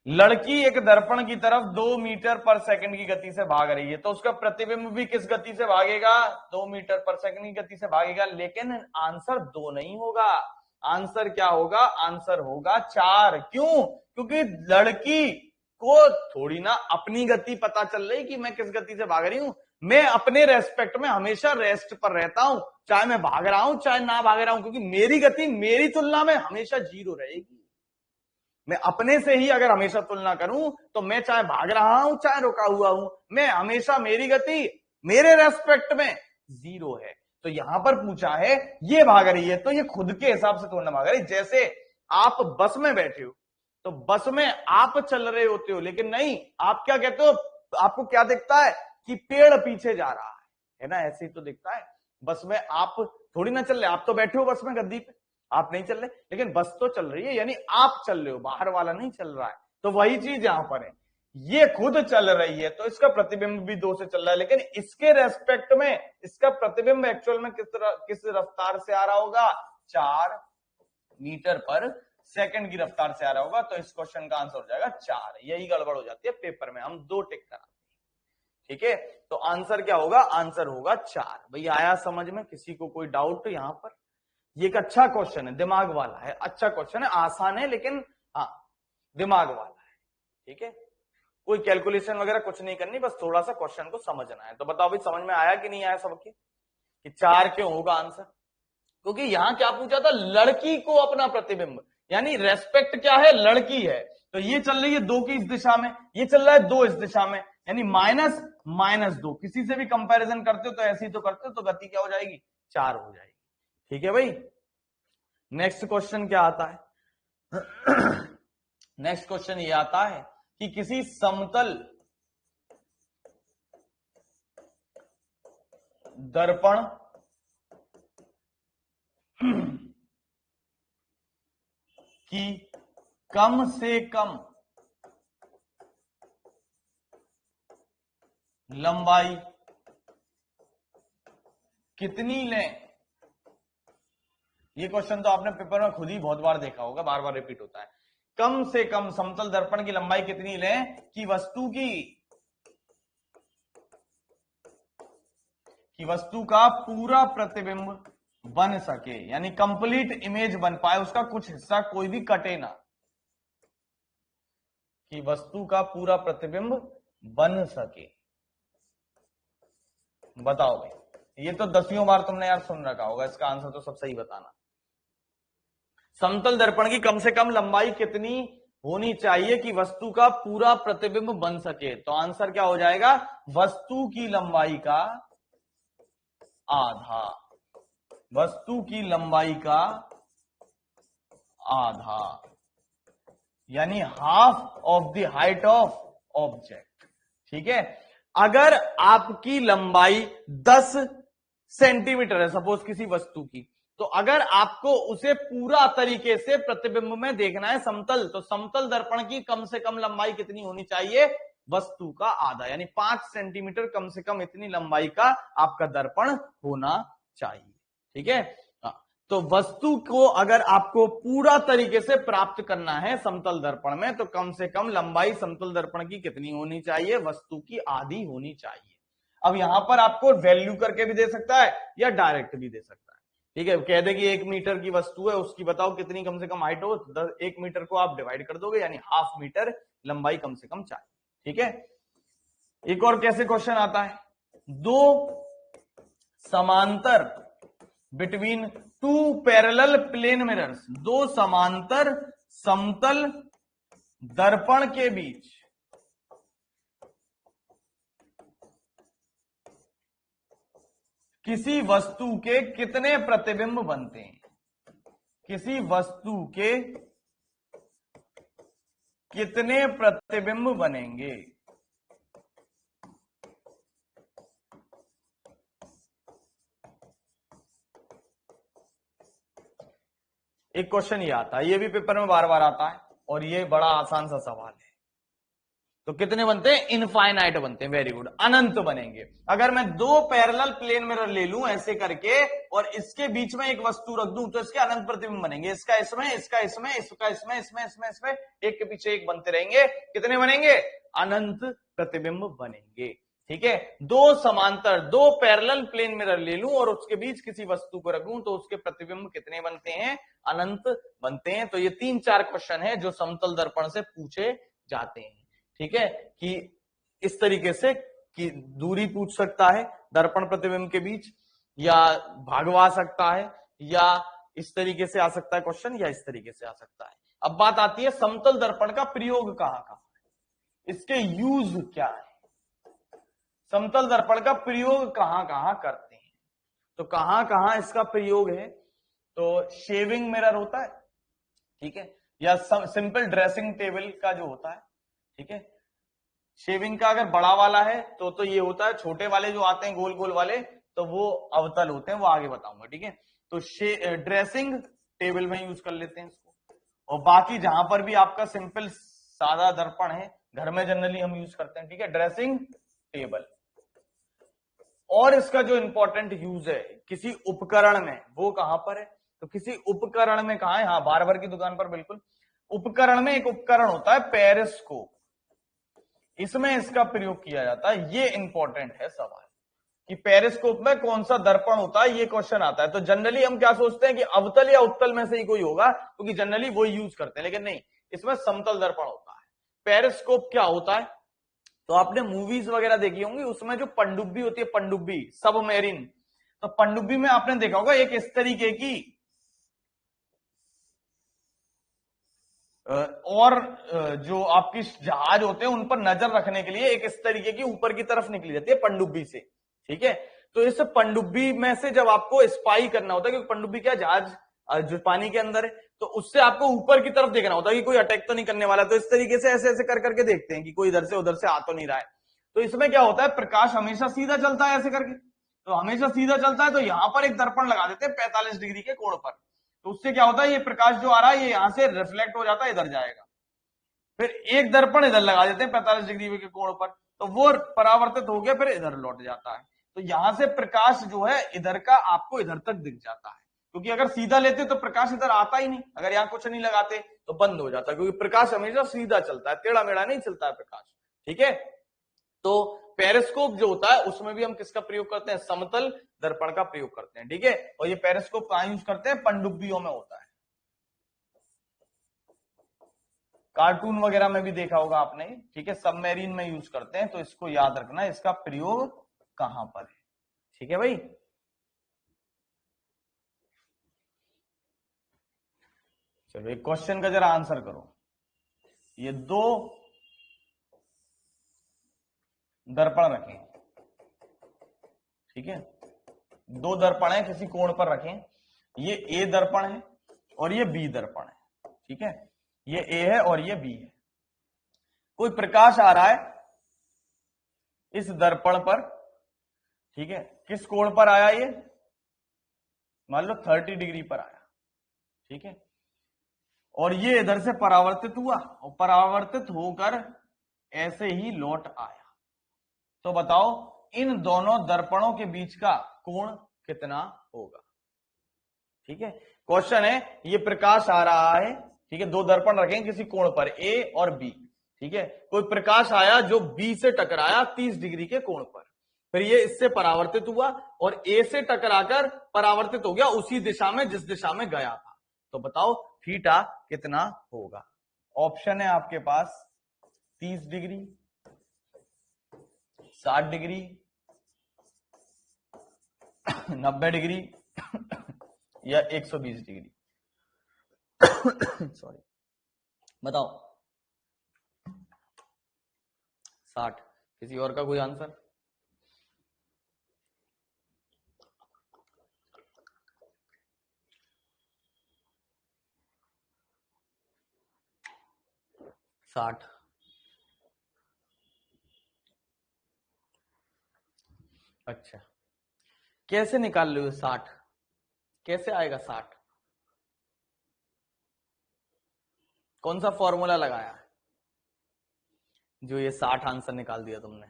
लड़की एक दर्पण की तरफ 2 मीटर पर सेकंड की गति से भाग रही है तो उसका प्रतिबिंब भी किस गति से भागेगा, 2 मीटर पर सेकंड की गति से भागेगा। लेकिन आंसर 2 नहीं होगा, आंसर क्या होगा, आंसर होगा 4। क्यों? क्योंकि लड़की को थोड़ी ना अपनी गति पता चल रही कि मैं किस गति से भाग रही हूं। मैं अपने रेस्पेक्ट में हमेशा रेस्ट पर रहता हूं, चाहे मैं भाग रहा हूं चाहे ना भाग रहा हूं, क्योंकि मेरी गति मेरी तुलना में हमेशा 0 रहेगी। मैं अपने से ही अगर हमेशा तुलना करूं तो मैं चाहे भाग रहा हूं चाहे रुका हुआ हूं, मैं हमेशा मेरी गति मेरे रेस्पेक्ट में 0 है। तो यहां पर पूछा है ये भाग रही है तो ये खुद के हिसाब से थोड़ा भाग रही। जैसे आप बस में बैठे हो तो बस में आप चल रहे होते हो, लेकिन नहीं, आप क्या कहते हो, आपको क्या दिखता है कि पेड़ पीछे जा रहा है ना, ऐसे ही तो दिखता है। बस में आप थोड़ी ना चल रहे, आप तो बैठे हो बस में गद्दी पे, आप नहीं चल रहे, लेकिन बस तो चल रही है, यानी आप चल रहे हो, बाहर वाला नहीं चल रहा है। तो वही चीज यहां पर है, ये खुद चल रही है तो इसका प्रतिबिंब भी 2 से चल रहा है, लेकिन इसके रेस्पेक्ट में इसका प्रतिबिंब एक्चुअल में किस रफ्तार से आ रहा होगा, 4 मीटर पर सेकंड की रफ्तार से आ रहा होगा। तो इस क्वेश्चन का आंसर हो जाएगा 4। यही गड़बड़ हो जाती है पेपर में, हम 2 टिक कराते हैं। ठीक है, तो आंसर क्या होगा, आंसर होगा 4। भैया आया समझ में, किसी को कोई डाउट यहां पर? ये एक अच्छा क्वेश्चन है, दिमाग वाला है, अच्छा क्वेश्चन है, आसान है लेकिन हाँ दिमाग वाला है। ठीक है, कोई कैलकुलेशन वगैरह कुछ नहीं करनी, बस थोड़ा सा क्वेश्चन को समझना है। तो बताओ भाई समझ में आया कि नहीं आया सबके, कि 4 क्यों होगा आंसर? क्योंकि यहां क्या पूछा था, लड़की को अपना प्रतिबिंब, यानी रेस्पेक्ट क्या है, लड़की है, तो ये चल रही है 2 की इस दिशा में, ये चल रहा है 2 इस दिशा में, यानी -2। किसी से भी कंपैरिजन करते हो तो ऐसे ही तो करते हो, तो गति क्या हो जाएगी, 4 हो जाएगी। ठीक है भाई, नेक्स्ट क्वेश्चन क्या आता है? नेक्स्ट क्वेश्चन ये आता है कि किसी समतल दर्पण की कम से कम लंबाई कितनी लें। ये क्वेश्चन तो आपने पेपर में खुद ही बहुत बार देखा होगा, बार बार रिपीट होता है। कम से कम समतल दर्पण की लंबाई कितनी लें कि वस्तु का पूरा प्रतिबिंब बन सके, यानी कंप्लीट इमेज बन पाए, उसका कुछ हिस्सा कोई भी कटे ना, कि वस्तु का पूरा प्रतिबिंब बन सके। बताओ भाई, ये तो 10वीं बार तुमने यार सुन रखा होगा, इसका आंसर तो सब सही बताना। समतल दर्पण की कम से कम लंबाई कितनी होनी चाहिए कि वस्तु का पूरा प्रतिबिंब बन सके? तो आंसर क्या हो जाएगा, वस्तु की लंबाई का आधा, वस्तु की लंबाई का आधा, यानी half of the height of object. ठीक है, अगर आपकी लंबाई 10 सेंटीमीटर है सपोज किसी वस्तु की, तो अगर आपको उसे पूरा तरीके से प्रतिबिंब में देखना है समतल, तो समतल दर्पण की कम से कम लंबाई कितनी होनी चाहिए, वस्तु का आधा, यानी 5 सेंटीमीटर कम से कम इतनी लंबाई का आपका दर्पण होना चाहिए। ठीक है, तो वस्तु को अगर आपको पूरा तरीके से प्राप्त करना है समतल दर्पण में, तो कम से कम लंबाई समतल दर्पण की कितनी होनी चाहिए, वस्तु की आधी होनी चाहिए। अब यहां पर आपको वैल्यू करके भी दे सकता है या डायरेक्ट भी दे सकता है। ठीक है, कह दे कि 1 मीटर की वस्तु है, उसकी बताओ कितनी कम से कम हाइट हो, 1 मीटर को आप डिवाइड कर दोगे, यानी हाफ मीटर लंबाई कम से कम चाहिए। ठीक है, एक और कैसे क्वेश्चन आता है, दो समांतर बिटवीन 2 पैरेलल प्लेन मिरर्स, 2 समांतर समतल दर्पण के बीच किसी वस्तु के कितने प्रतिबिंब बनते हैं, किसी वस्तु के कितने प्रतिबिंब बनेंगे। एक क्वेश्चन ये आता है, ये भी पेपर में बार बार आता है और ये बड़ा आसान सा सवाल है। तो कितने बनते हैं? इनफाइनाइट बनते हैं। वेरी गुड, अनंत बनेंगे। अगर मैं दो पैरेलल प्लेन मिरर ले लूं ऐसे करके और इसके बीच में एक वस्तु रख दूं तो इसके अनंत प्रतिबिंब बनेंगे। इसका इसमें, इसका इसमें, इसका इसमें, इसमें इसमें इसमें, एक के पीछे एक बनते रहेंगे। कितने बनेंगे? अनंत प्रतिबिंब बनेंगे। ठीक है, दो समांतर, दो पैरेलल प्लेन मिरर ले लूं और उसके बीच किसी वस्तु को रखूं तो उसके प्रतिबिंब कितने बनते हैं? अनंत बनते हैं। तो ये 3-4 क्वेश्चन है जो समतल दर्पण से पूछे जाते हैं। ठीक है, कि इस तरीके से कि दूरी पूछ सकता है दर्पण प्रतिबिंब के बीच, या भागवा सकता है, या इस तरीके से आ सकता है क्वेश्चन, या इस तरीके से आ सकता है। अब बात आती है समतल दर्पण का प्रयोग कहां कहां है, इसके यूज क्या है, समतल दर्पण का प्रयोग कहां कहां करते हैं। तो कहां कहां इसका प्रयोग है? तो शेविंग मिरर होता है, ठीक है, या सिंपल ड्रेसिंग टेबल का जो होता है, ठीक है। शेविंग का अगर बड़ा वाला है तो ये होता है, छोटे वाले जो आते हैं गोल गोल वाले तो वो अवतल होते हैं, वो आगे बताऊंगा। ठीक है, तो ड्रेसिंग टेबल में यूज कर लेते हैं इसको। और बाकी जहां पर भी आपका सिंपल सादा दर्पण है घर में जनरली हम यूज करते हैं, ठीक है, ड्रेसिंग टेबल। और इसका जो इंपॉर्टेंट यूज है किसी उपकरण में, वो कहां पर है? तो किसी उपकरण में कहां है? हाँ, बार्बर की दुकान पर, बिल्कुल। उपकरण में एक उपकरण होता है पेरिस्कोप, इसमें इसका प्रयोग किया जाता है। ये इंपॉर्टेंट है सवाल कि पेरिस्कोप में कौन सा दर्पण होता है, ये क्वेश्चन आता है। तो जनरली हम क्या सोचते हैं कि अवतल या उत्तल में से ही कोई होगा, क्योंकि जनरली वो यूज करते हैं, लेकिन नहीं, इसमें समतल दर्पण होता है। पेरिस्कोप क्या होता है? तो आपने मूवीज वगैरह देखी होंगी, उसमें जो पनडुब्बी होती है, पनडुब्बी, सबमरीन, तो पनडुब्बी में आपने देखा होगा एक इस तरीके की और जो आपकी जहाज होते हैं उन पर नजर रखने के लिए एक इस तरीके की ऊपर की तरफ निकली जाती है पनडुब्बी से। ठीक है, तो इस पनडुब्बी में से जब आपको स्पाई करना होता है, क्योंकि पनडुब्बी क्या, जहाज जो पानी के अंदर है, तो उससे आपको ऊपर की तरफ देखना होता है कि कोई अटैक तो नहीं करने वाला। तो इस तरीके से ऐसे ऐसे कर करके देखते हैं कि कोई इधर से उधर से आ तो नहीं रहा है। तो इसमें क्या होता है, प्रकाश हमेशा सीधा चलता है ऐसे करके, तो हमेशा सीधा चलता है, तो यहां पर एक दर्पण लगा देते हैं 45 डिग्री के कोण पर। तो उससे क्या होता है, ये प्रकाश जो आ रहा है ये यहां से रिफ्लेक्ट हो जाता है, इधर जाएगा। फिर एक दर्पण इधर लगा देते हैं 45 डिग्री के कोण पर, तो वो परावर्तित हो गया, फिर इधर लौट जाता है। तो यहां से प्रकाश जो है इधर का आपको इधर तक दिख जाता है, क्योंकि अगर सीधा लेते तो प्रकाश इधर आता ही नहीं, अगर यहां कुछ नहीं लगाते तो बंद हो जाता है, क्योंकि प्रकाश हमेशा सीधा चलता है, टेढ़ा मेढ़ा नहीं चलता है प्रकाश। ठीक है, तो पेरिस्कोप जो होता है उसमें भी हम किसका प्रयोग करते हैं? समतल दर्पण का प्रयोग करते हैं। ठीक है, और ये पेरिस्कोप कहां यूज करते हैं? पनडुब्बियों में होता है। कार्टून वगैरह में भी देखा होगा आपने, ठीक है, सबमरीन में यूज करते हैं, तो इसको याद रखना इसका प्रयोग कहां पर है। ठीक है भाई, चलो एक क्वेश्चन का जरा आंसर करो। ये दो दर्पण रखें, ठीक है, दो दर्पण है किसी कोण पर रखें, ये ए दर्पण है और ये बी दर्पण है। ठीक है, ये ए है और ये बी है। कोई प्रकाश आ रहा है इस दर्पण पर, ठीक है, किस कोण पर आया? ये मान लो 30 डिग्री पर आया, ठीक है, और ये इधर से परावर्तित हुआ और परावर्तित होकर ऐसे ही लौट आया। तो बताओ इन दोनों दर्पणों के बीच का कोण कितना होगा? ठीक है, क्वेश्चन है, ये प्रकाश आ रहा है, ठीक है, दो दर्पण रखें किसी कोण पर ए और बी, ठीक है, कोई प्रकाश आया जो बी से टकराया 30 डिग्री के कोण पर, फिर ये इससे परावर्तित हुआ और ए से टकराकर परावर्तित हो गया उसी दिशा में जिस दिशा में गया था। तो बताओ थीटा कितना होगा? ऑप्शन है आपके पास 30 डिग्री, 60 डिग्री, 90 डिग्री या 120 डिग्री। सॉरी, बताओ 60। किसी और का कोई आंसर? साठ। अच्छा, कैसे निकाल लो 60? कैसे आएगा 60? कौन सा फॉर्मूला लगाया है जो ये 60 आंसर निकाल दिया तुमने?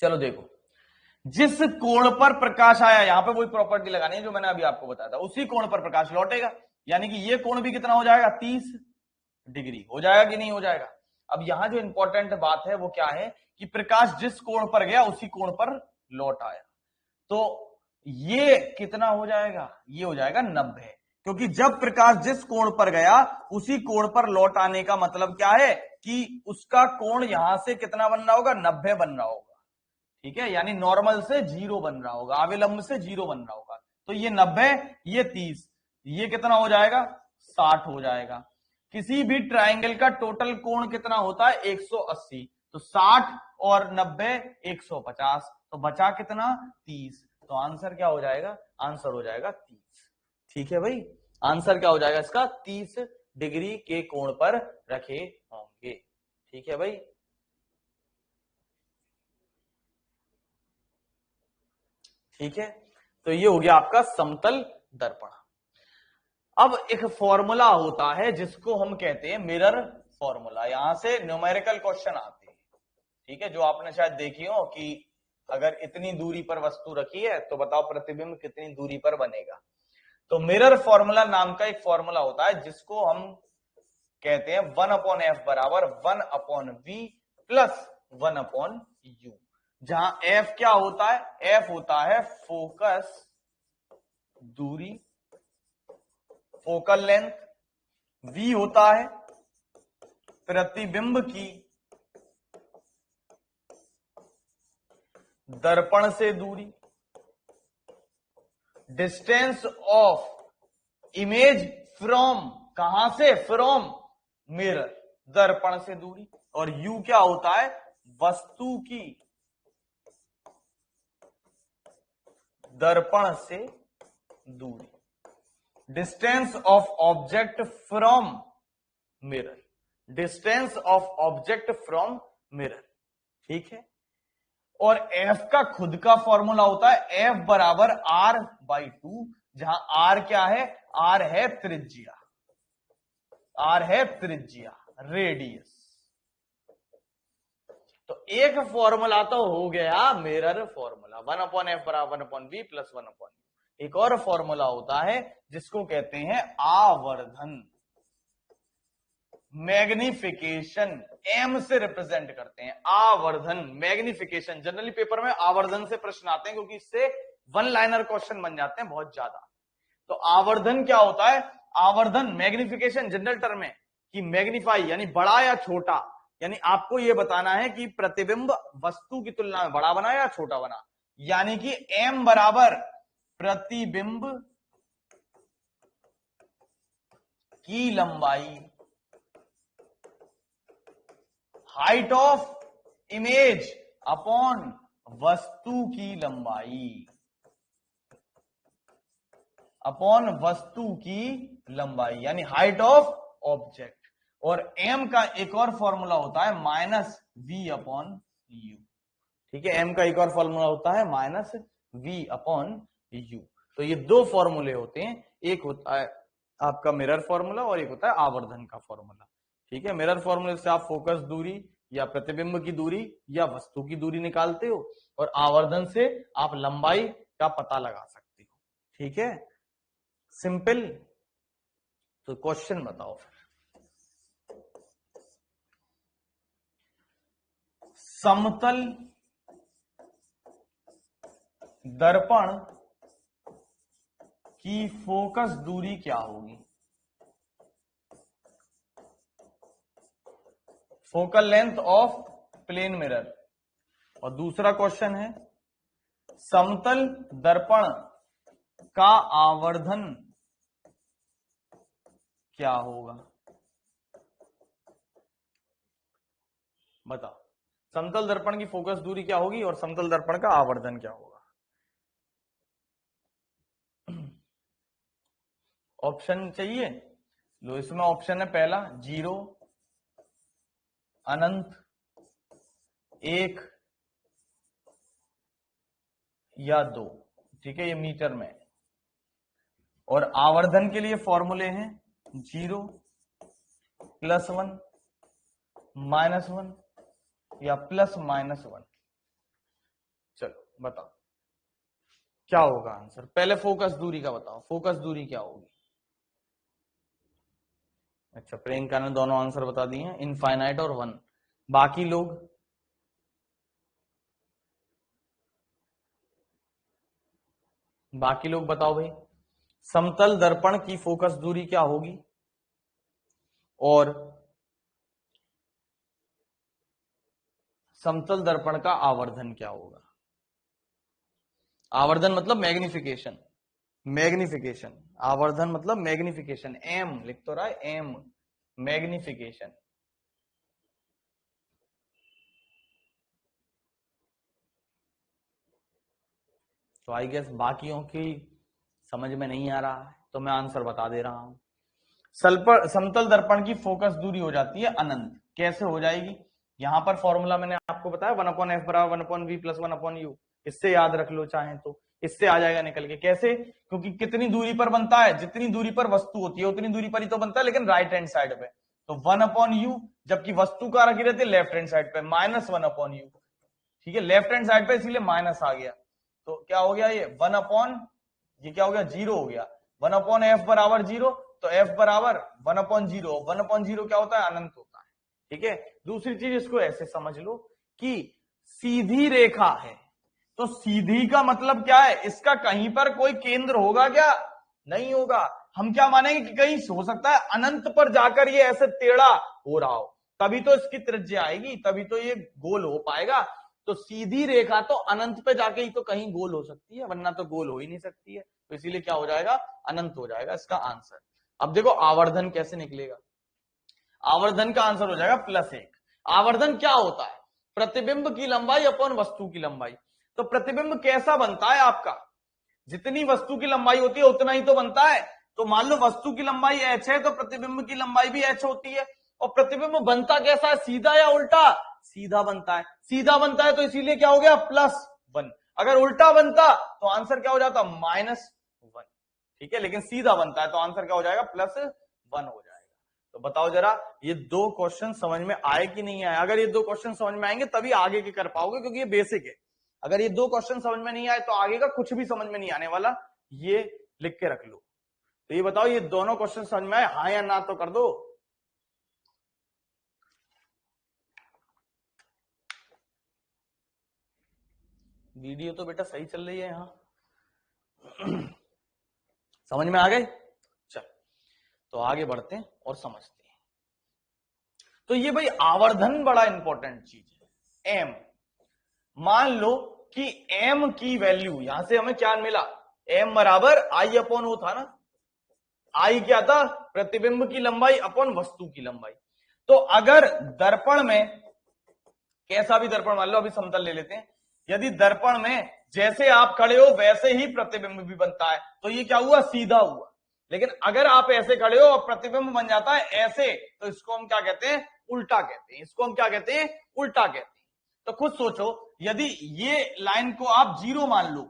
चलो देखो, जिस कोण पर प्रकाश आया, यहां पे वही प्रॉपर्टी लगानी है जो मैंने अभी आपको बताया था, उसी कोण पर प्रकाश लौटेगा। यानी कि ये कोण भी कितना हो जाएगा? 30 डिग्री हो जाएगा कि नहीं हो जाएगा? अब यहां जो इंपॉर्टेंट बात है वो क्या है कि प्रकाश जिस कोण पर गया उसी कोण पर लौट आया। तो ये कितना हो जाएगा? ये हो जाएगा 90, क्योंकि जब प्रकाश जिस कोण पर गया उसी कोण पर लौट आने का मतलब क्या है कि उसका कोण यहां से कितना बन रहा होगा? 90 बन रहा होगा। ठीक है, यानी नॉर्मल से 0 बन रहा होगा, अविलंब से 0 बन रहा होगा। तो ये 90, ये 30, ये कितना हो जाएगा? 60 हो जाएगा। किसी भी ट्राइंगल का टोटल कोण कितना होता है? 180। तो 60 और 90 150, तो बचा कितना? 30। तो आंसर क्या हो जाएगा? आंसर हो जाएगा 30। ठीक है भाई, आंसर क्या हो जाएगा इसका? 30 डिग्री के कोण पर रखे होंगे। ठीक है भाई, ठीक है। तो ये हो गया आपका समतल दर्पण। अब एक फॉर्मूला होता है जिसको हम कहते हैं मिरर फॉर्मूला। यहां से न्यूमेरिकल क्वेश्चन आते हैं, ठीक है, जो आपने शायद देखी हो कि अगर इतनी दूरी पर वस्तु रखी है तो बताओ प्रतिबिंब कितनी दूरी पर बनेगा। तो मिरर फॉर्मूला नाम का एक फॉर्मूला होता है जिसको हम कहते हैं 1/f बराबर 1/v प्लस 1/u, जहां f क्या होता है? f होता है फोकस दूरी, फोकल लेंथ, v होता है प्रतिबिंब की दर्पण से दूरी, डिस्टेंस ऑफ इमेज फ्रॉम, कहां से? फ्रॉम मिरर, दर्पण से दूरी, और u क्या होता है? वस्तु की दर्पण से दूरी, distance of object from mirror, distance of object from mirror. ठीक है, और f का खुद का फॉर्मूला होता है f बराबर r/2, जहां r क्या है? r है त्रिज्या, r है त्रिज्या, रेडियस। तो एक फॉर्मूला तो हो गया मिरर फॉर्मूला, 1/f बराबर 1/v प्लस 1/u। एक और फॉर्मूला होता है जिसको कहते हैं आवर्धन, मैग्निफिकेशन, एम से रिप्रेजेंट करते हैं आवर्धन, मैग्निफिकेशन। जनरली पेपर में आवर्धन से प्रश्न आते हैं क्योंकि इससे वन लाइनर क्वेश्चन बन जाते हैं बहुत ज्यादा। तो आवर्धन क्या होता है? आवर्धन, मैग्निफिकेशन जनरल टर्म है कि मैग्निफाई यानी बड़ा या छोटा, यानी आपको यह बताना है कि प्रतिबिंब वस्तु की तुलना में बड़ा बना या छोटा बना। यानी कि एम बराबर प्रतिबिंब की लंबाई, हाइट ऑफ इमेज अपॉन वस्तु की लंबाई, अपॉन वस्तु की लंबाई, यानी हाइट ऑफ ऑब्जेक्ट। और m का एक और फॉर्मूला होता है -v/u। ठीक है, m का एक और फॉर्मूला होता है -v/u। तो ये दो फॉर्मूले होते हैं, एक होता है आपका मिरर फॉर्मूला और एक होता है आवर्धन का फॉर्मूला। ठीक है, मिरर फॉर्मूले से आप फोकस दूरी या प्रतिबिंब की दूरी या वस्तु की दूरी निकालते हो, और आवर्धन से आप लंबाई का पता लगा सकते हो। ठीक है, सिंपल। तो क्वेश्चन बताओ फिर। समतल दर्पण की फोकस दूरी क्या होगी? Focal length of plane mirror. और दूसरा क्वेश्चन है समतल दर्पण का आवर्धन क्या होगा? बताओ, समतल दर्पण की फोकस दूरी क्या होगी और समतल दर्पण का आवर्धन क्या होगा? ऑप्शन चाहिए? लो, इसमें ऑप्शन है पहला 0, अनंत, 1 या 2, ठीक है, ये मीटर में है। और आवर्धन के लिए फॉर्मूले हैं 0 +1 -1 या +-1। चलो बताओ क्या होगा आंसर। पहले फोकस दूरी का बताओ, फोकस दूरी क्या होगी। अच्छा, प्रियंका ने दोनों आंसर बता दिए हैं, इनफाइनाइट और 1। बाकी लोग बताओ भाई, समतल दर्पण की फोकस दूरी क्या होगी और समतल दर्पण का आवर्धन क्या होगा। आवर्धन मतलब मैग्निफिकेशन, मैग्निफिकेशन, आवर्धन मतलब मैग्निफिकेशन, एम लिख तो रहा है, एम मैग्निफिकेशन। तो आई गेस बाकियों की समझ में नहीं आ रहा है, तो मैं आंसर बता दे रहा हूं। समतल दर्पण की फोकस दूरी हो जाती है अनंत। कैसे हो जाएगी, यहां पर फॉर्मूला मैंने आपको बताया 1/f बराबर 1/v + 1/u। इससे याद रख लो चाहें तो, इससे आ जाएगा निकल के। कैसे, क्योंकि कितनी दूरी पर बनता है, जितनी दूरी पर वस्तु होती है उतनी दूरी पर ही तो बनता है, लेकिन राइट हैंड साइड पे। तो 1/u, जबकि वस्तु कहां रखी रहती है, लेफ्ट हैंड साइड पे, -1/u। ठीक है, लेफ्ट हैंड साइड पे, इसीलिए माइनस आ गया। तो क्या हो गया, ये 1/, ये क्या हो गया, 0 हो गया। 1/f बराबर 0, तो f बराबर 1/0। 1/0 क्या होता है, अनंत होता है। ठीक है, दूसरी चीज इसको ऐसे समझ लो कि सीधी रेखा है, तो सीधी का मतलब क्या है, इसका कहीं पर कोई केंद्र होगा क्या, नहीं होगा। हम क्या मानेंगे कि कहीं हो सकता है अनंत पर जाकर ये ऐसे टेढ़ा हो रहा हो, तभी तो इसकी त्रिज्या आएगी, तभी तो ये गोल हो पाएगा। तो सीधी रेखा तो अनंत पे जाके ही तो कहीं गोल हो सकती है, वरना तो गोल हो ही नहीं सकती है। तो इसीलिए क्या हो जाएगा, अनंत हो जाएगा इसका आंसर। अब देखो आवर्धन कैसे निकलेगा। आवर्धन का आंसर हो जाएगा +1। आवर्धन क्या होता है, प्रतिबिंब की लंबाई अपॉन वस्तु की लंबाई। तो प्रतिबिंब कैसा बनता है आपका, जितनी वस्तु की लंबाई होती है उतना ही तो बनता है। तो मान लो वस्तु की लंबाई h है, तो प्रतिबिंब की लंबाई भी h होती है। और प्रतिबिंब बनता कैसा है, सीधा या उल्टा, सीधा बनता है। सीधा बनता है तो इसीलिए क्या हो गया, +1। अगर उल्टा बनता तो आंसर क्या हो जाता, -1। ठीक है, लेकिन सीधा बनता है तो आंसर क्या हो जाएगा, +1 हो जाएगा। तो बताओ जरा, ये 2 क्वेश्चन समझ में आए कि नहीं आए। अगर ये 2 क्वेश्चन समझ में आएंगे तभी आगे के कर पाओगे, क्योंकि ये बेसिक है। अगर ये 2 क्वेश्चन समझ में नहीं आए तो आगे का कुछ भी समझ में नहीं आने वाला, ये लिख के रख लो। तो ये बताओ, ये दोनों क्वेश्चन समझ में आए, हाँ या ना तो कर दो। वीडियो तो बेटा सही चल रही है यहां, समझ में आ गए। चल, तो आगे बढ़ते हैं और समझते हैं। तो ये भाई आवर्धन बड़ा इंपॉर्टेंट चीज है। एम, मान लो कि एम की वैल्यू, यहां से हमें क्या मिला, एम बराबर I/O था ना। आई क्या था, प्रतिबिंब की लंबाई अपॉन वस्तु की लंबाई। तो अगर दर्पण में, कैसा भी दर्पण मान लो, अभी समतल ले लेते हैं, यदि दर्पण में जैसे आप खड़े हो वैसे ही प्रतिबिंब भी बनता है, तो ये क्या हुआ, सीधा हुआ। लेकिन अगर आप ऐसे खड़े हो और प्रतिबिंब बन जाता है ऐसे, तो इसको हम क्या कहते हैं, उल्टा कहते हैं। इसको हम क्या कहते हैं, उल्टा कहते हैं। तो खुद सोचो, यदि ये लाइन को आप 0 मान लो,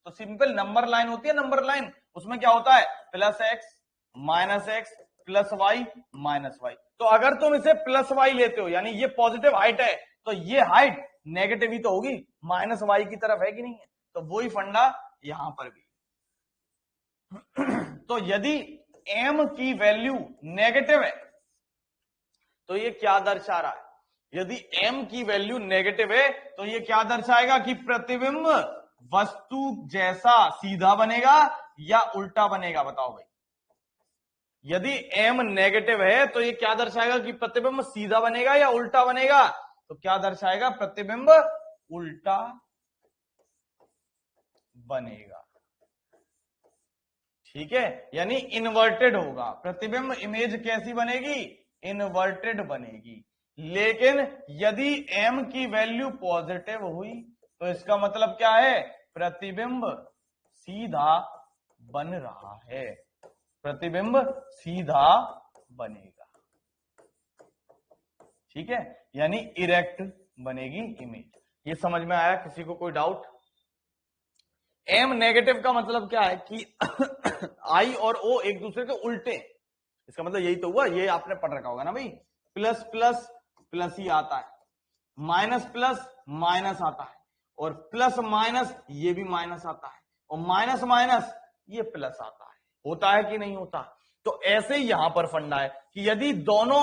तो सिंपल नंबर लाइन होती है, नंबर लाइन, उसमें क्या होता है, +x -x +y -y। तो अगर तुम इसे +y लेते हो, यानी ये पॉजिटिव हाइट है, तो ये हाइट नेगेटिव ही तो होगी, -y की तरफ है कि नहीं है। तो वही फंडा यहां पर भी। तो यदि m की वैल्यू नेगेटिव है, तो ये क्या दर्शा रहा है, यदि m की वैल्यू नेगेटिव है तो ये क्या दर्शाएगा कि प्रतिबिंब वस्तु जैसा सीधा बनेगा या उल्टा बनेगा, बताओ भाई। यदि m नेगेटिव है तो ये क्या दर्शाएगा कि प्रतिबिंब सीधा बनेगा या उल्टा बनेगा, तो क्या दर्शाएगा, प्रतिबिंब उल्टा बनेगा। ठीक है, यानी इन्वर्टेड होगा प्रतिबिंब, इमेज कैसी बनेगी, इन्वर्टेड बनेगी। लेकिन यदि m की वैल्यू पॉजिटिव हुई तो इसका मतलब क्या है, प्रतिबिंब सीधा बन रहा है, प्रतिबिंब सीधा बनेगा। ठीक है, यानी इरेक्ट बनेगी इमेज। ये समझ में आया? किसी को कोई डाउट? एम नेगेटिव का मतलब क्या है कि आई और ओ एक दूसरे के उल्टे हैं। इसका मतलब यही तो हुआ, ये आपने पढ़ रखा होगा ना भाई, प्लस प्लस प्लस ही आता है, माइनस प्लस माइनस आता है, और प्लस माइनस ये भी माइनस आता है, और माइनस माइनस ये प्लस आता है। होता है कि नहीं होता? तो ऐसे ही यहां पर फंडा है कि यदि दोनों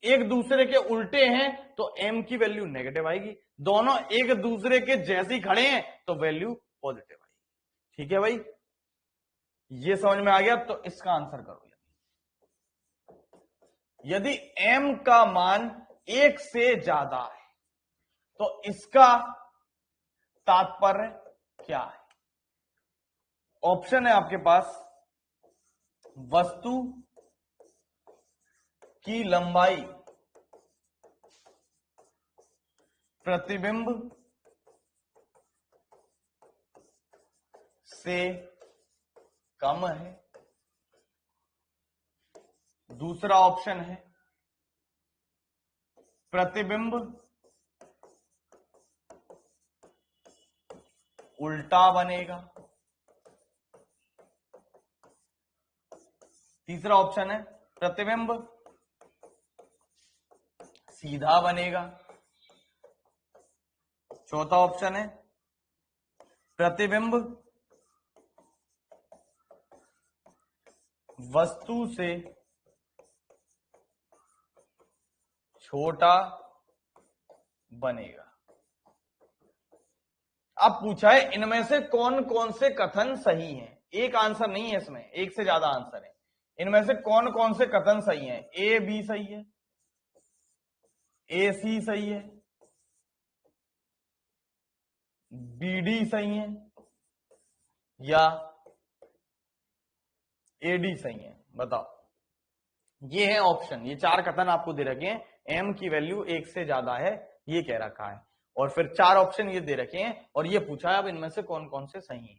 एक दूसरे के उल्टे हैं तो एम की वैल्यू नेगेटिव आएगी, दोनों एक दूसरे के जैसे ही खड़े हैं तो वैल्यू पॉजिटिव आएगी। ठीक है भाई, ये समझ में आ गया? तो इसका आंसर करो। यदि m का मान 1 से ज्यादा है तो इसका तात्पर्य क्या है? ऑप्शन है आपके पास, वस्तु की लंबाई प्रतिबिंब से कम है। दूसरा ऑप्शन है प्रतिबिंब उल्टा बनेगा। तीसरा ऑप्शन है प्रतिबिंब सीधा बनेगा। चौथा ऑप्शन है प्रतिबिंब वस्तु से छोटा बनेगा। अब पूछा है इनमें से कौन कौन से कथन सही हैं। एक आंसर नहीं है इसमें, एक से ज्यादा आंसर है। इनमें से कौन कौन से कथन सही हैं? ए बी सही है, ए सी सही है, बी डी सही है, या ए डी सही है? बताओ। ये है ऑप्शन, ये 4 कथन आपको दे रखे हैं। एम की वैल्यू 1 से ज्यादा है ये कह रखा है, और फिर 4 ऑप्शन ये दे रखे हैं, और ये पूछा है अब इनमें से कौन कौन से सही हैं।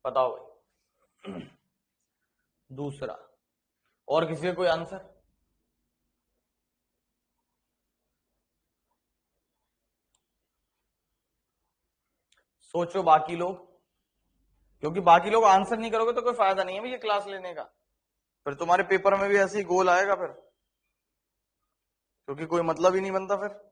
बताओ भाई। दूसरा, और किसी का कोई आंसर? सोचो बाकी लोग, क्योंकि बाकी लोग आंसर नहीं करोगे तो कोई फायदा नहीं है भैया क्लास लेने का, फिर तुम्हारे पेपर में भी ऐसे ही गोल आएगा फिर, क्योंकि कोई मतलब ही नहीं बनता फिर।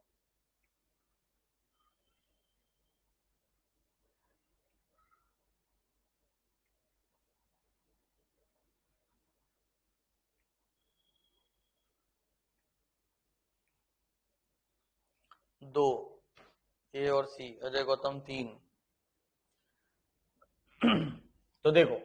दो, ए और सी, अजय गौतम 3। तो देखो,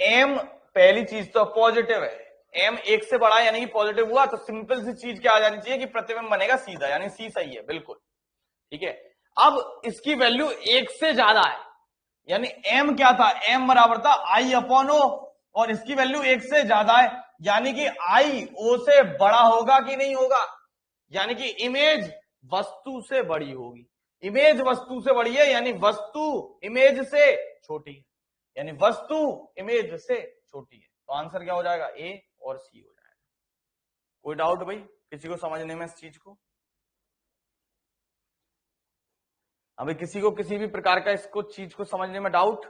एम पहली चीज तो पॉजिटिव है, एम 1 से बड़ा यानी कि पॉजिटिव हुआ, तो सिंपल सी चीज क्या आ जानी चाहिए कि प्रतिबिंब बनेगा सीधा, यानी सी सही है बिल्कुल। ठीक है, अब इसकी वैल्यू 1 से ज्यादा है, यानी एम क्या था? एम बराबर था आई अपॉन ओ, और इसकी वैल्यू 1 से ज्यादा है, यानी कि आई ओ से बड़ा होगा कि नहीं होगा? यानी कि इमेज वस्तु से बड़ी होगी। इमेज वस्तु से बड़ी है यानी वस्तु इमेज से छोटी है, यानी वस्तु इमेज से छोटी है। तो आंसर क्या हो जाएगा? ए और सी हो जाएगा। कोई डाउट भाई किसी को समझने में इस चीज को? अभी किसी को किसी भी प्रकार का इसको चीज को समझने में डाउट?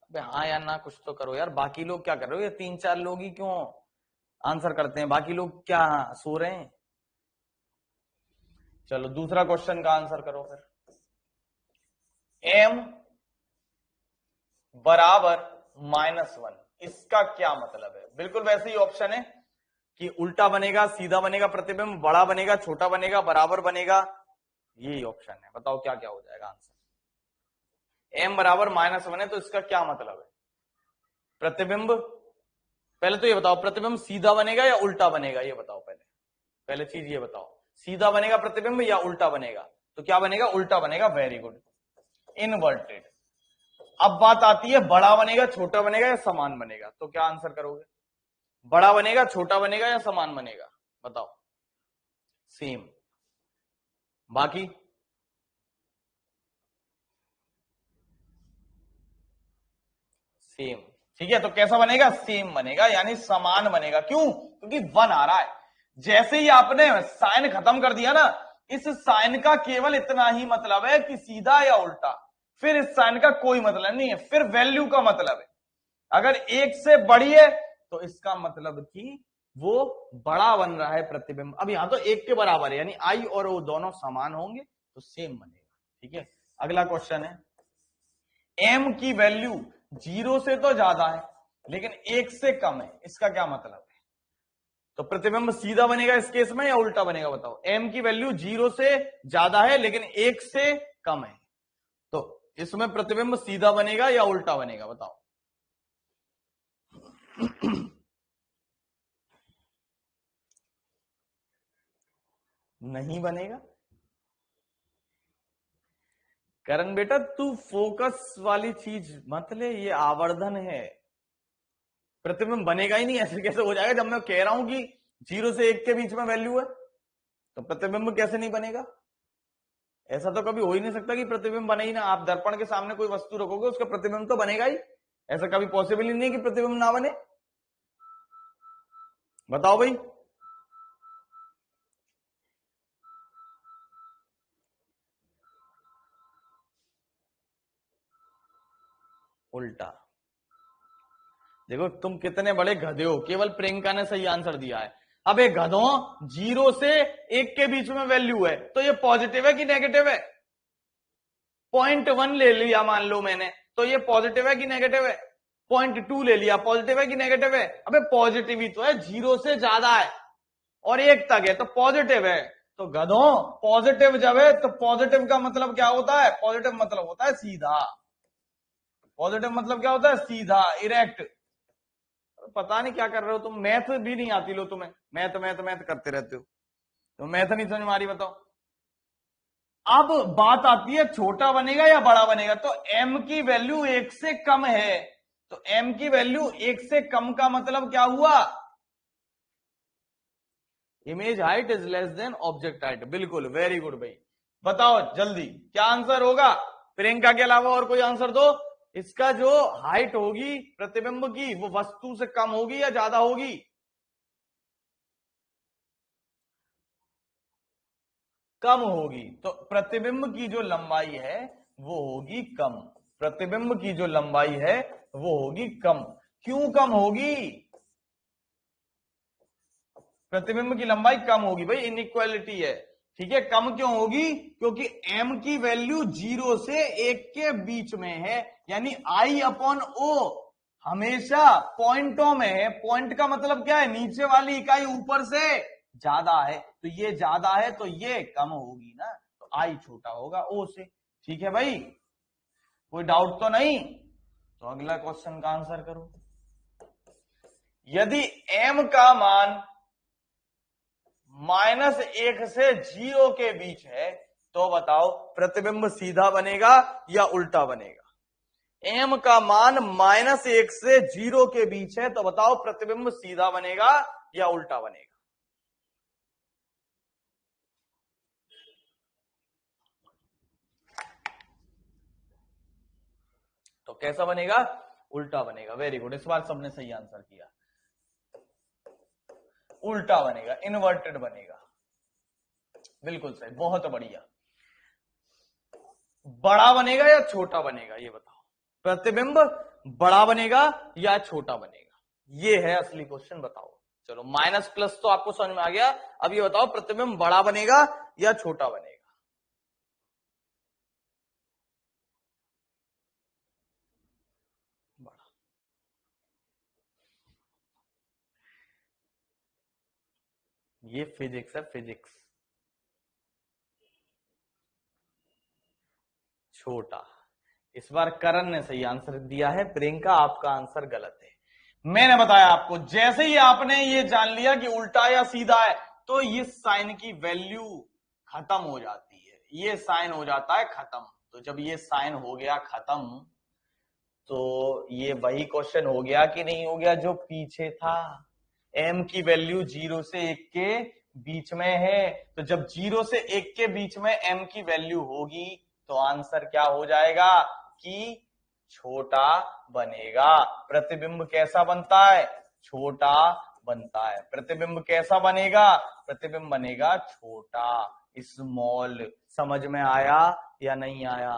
अबे हाँ या ना कुछ तो करो यार। बाकी लोग क्या कर रहे हो? ये 3-4 लोग ही क्यों आंसर करते हैं? बाकी लोग क्या सो रहे हैं? चलो दूसरा क्वेश्चन का आंसर करो फिर। m बराबर -1, इसका क्या मतलब है? बिल्कुल वैसे ही ऑप्शन है कि उल्टा बनेगा, सीधा बनेगा, प्रतिबिंब बड़ा बनेगा, छोटा बनेगा, बराबर बनेगा, यही ऑप्शन है। बताओ क्या क्या हो जाएगा आंसर? m बराबर -1 है तो इसका क्या मतलब है? प्रतिबिंब, पहले तो ये बताओ प्रतिबिंब सीधा बनेगा या उल्टा बनेगा? ये बताओ पहले, पहले चीज ये बताओ, सीधा बनेगा प्रतिबिंब या उल्टा बनेगा? तो क्या बनेगा? उल्टा बनेगा। Very good, inverted. अब बात आती है बड़ा बनेगा, छोटा बनेगा या समान बनेगा? तो क्या आंसर करोगे? बड़ा बनेगा, छोटा बनेगा या समान बनेगा? बताओ। सेम। बाकी सेम। ठीक है, तो कैसा बनेगा? सेम बनेगा, यानी समान बनेगा। क्यों? क्योंकि 1 आ रहा है। जैसे ही आपने साइन खत्म कर दिया ना, इस साइन का केवल इतना ही मतलब है कि सीधा या उल्टा, फिर इस साइन का कोई मतलब नहीं है, फिर वैल्यू का मतलब है। अगर 1 से बड़ी है तो इसका मतलब कि वो बड़ा बन रहा है प्रतिबिंब। अब यहां तो 1 के बराबर है, यानी आई और ओ दोनों समान होंगे तो सेम बनेगा। ठीक है, अगला क्वेश्चन है, एम की वैल्यू 0 से तो ज्यादा है लेकिन 1 से कम है, इसका क्या मतलब है? तो प्रतिबिंब सीधा बनेगा इस केस में या उल्टा बनेगा? बताओ। एम की वैल्यू 0 से ज्यादा है लेकिन 1 से कम है, तो इसमें प्रतिबिंब सीधा बनेगा या उल्टा बनेगा? बताओ। नहीं बनेगा। करण बेटा तू फोकस वाली चीज मत ले, ये आवर्धन है, प्रतिबिंब बनेगा ही नहीं। ऐसे कैसे हो जाएगा जब मैं कह रहा हूं कि 0 से 1 के बीच में वैल्यू है, तो प्रतिबिंब कैसे नहीं बनेगा? ऐसा तो कभी हो ही नहीं सकता कि प्रतिबिंब बने ही ना। आप दर्पण के सामने कोई वस्तु रखोगे, उसका प्रतिबिंब तो बनेगा ही। ऐसा कभी पॉसिबल ही नहीं कि प्रतिबिंब ना बने। बताओ भाई। उल्टा। देखो तुम कितने बड़े गधे हो, केवल प्रियंका ने सही आंसर दिया है। अब एक गधों, 0 से 1 के बीच में वैल्यू है तो ये पॉजिटिव है कि नेगेटिव है? 0.1 ले लिया मान लो मैंने, तो ये पॉजिटिव है कि नेगेटिव है? 0.2 ले लिया, पॉजिटिव है कि नेगेटिव है? अबे पॉजिटिव ही तो है, 0 से ज्यादा है और 1 तक है तो पॉजिटिव है। तो गधों, पॉजिटिव जब है तो पॉजिटिव का मतलब क्या होता है? पॉजिटिव मतलब होता है सीधा। पॉजिटिव मतलब क्या होता है? सीधा, इरेक्ट। पता नहीं क्या कर रहे हो तुम, मैथ भी नहीं आती लो तुम्हें, मैथ मैथ मैथ करते रहते हो, तो मैथ नहीं समझ में आ रही। बताओ। अब बात आती है छोटा बनेगा या बड़ा बनेगा, तो m की वैल्यू 1 से कम है, तो m की वैल्यू 1 से कम का मतलब क्या हुआ? Image height is less than object height. बिल्कुल, वेरी गुड भाई। बताओ जल्दी क्या आंसर होगा? प्रियंका के अलावा और कोई आंसर दो। इसका जो हाइट होगी प्रतिबिंब की, वो वस्तु से कम होगी या ज्यादा होगी? कम होगी। तो प्रतिबिंब की जो लंबाई है वो होगी कम। प्रतिबिंब की जो लंबाई है वो होगी कम। क्यों कम होगी? प्रतिबिंब की लंबाई कम होगी भाई, इनइक्वालिटी है। ठीक है, कम क्यों होगी? क्योंकि m की वैल्यू 0 से 1 के बीच में है, यानी I अपॉन ओ हमेशा पॉइंटों में है। पॉइंट का मतलब क्या है? नीचे वाली इकाई ऊपर से ज्यादा है, तो ये ज्यादा है तो ये कम होगी ना, तो I छोटा होगा O से। ठीक है भाई, कोई डाउट तो नहीं? तो अगला क्वेश्चन का आंसर करो। यदि m का मान -1 से 0 के बीच है तो बताओ प्रतिबिंब सीधा बनेगा या उल्टा बनेगा? m का मान -1 से 0 के बीच है तो बताओ प्रतिबिंब सीधा बनेगा या उल्टा बनेगा? तो कैसा बनेगा? उल्टा बनेगा। वेरी गुड, इस बार सबने सही आंसर किया। उल्टा बनेगा, इन्वर्टेड बनेगा। बिल्कुल सही, बहुत बढ़िया। बड़ा बनेगा या छोटा बनेगा ये बताओ? प्रतिबिंब बड़ा बनेगा या छोटा बनेगा, ये है असली क्वेश्चन। बताओ। चलो, माइनस प्लस तो आपको समझ में आ गया, अब ये बताओ प्रतिबिंब बड़ा बनेगा या छोटा बनेगा? बड़ा। ये फिजिक्स है, फिजिक्स। छोटा। इस बार करण ने सही आंसर दिया है, प्रियंका आपका आंसर गलत है। मैंने बताया आपको, जैसे ही आपने ये जान लिया कि उल्टा या सीधा है, तो ये साइन की वैल्यू खत्म हो जाती है, ये साइन हो जाता है खत्म। तो जब ये साइन हो गया खत्म, तो ये वही क्वेश्चन हो गया कि नहीं हो गया जो पीछे था? m की वैल्यू 0 से 1 के बीच में है, तो जब 0 से 1 के बीच में m की वैल्यू होगी तो आंसर क्या हो जाएगा? कि छोटा बनेगा। प्रतिबिंब कैसा बनता है? छोटा बनता है। प्रतिबिंब कैसा बनेगा? प्रतिबिंब बनेगा छोटा, स्मॉल। समझ में आया या नहीं आया?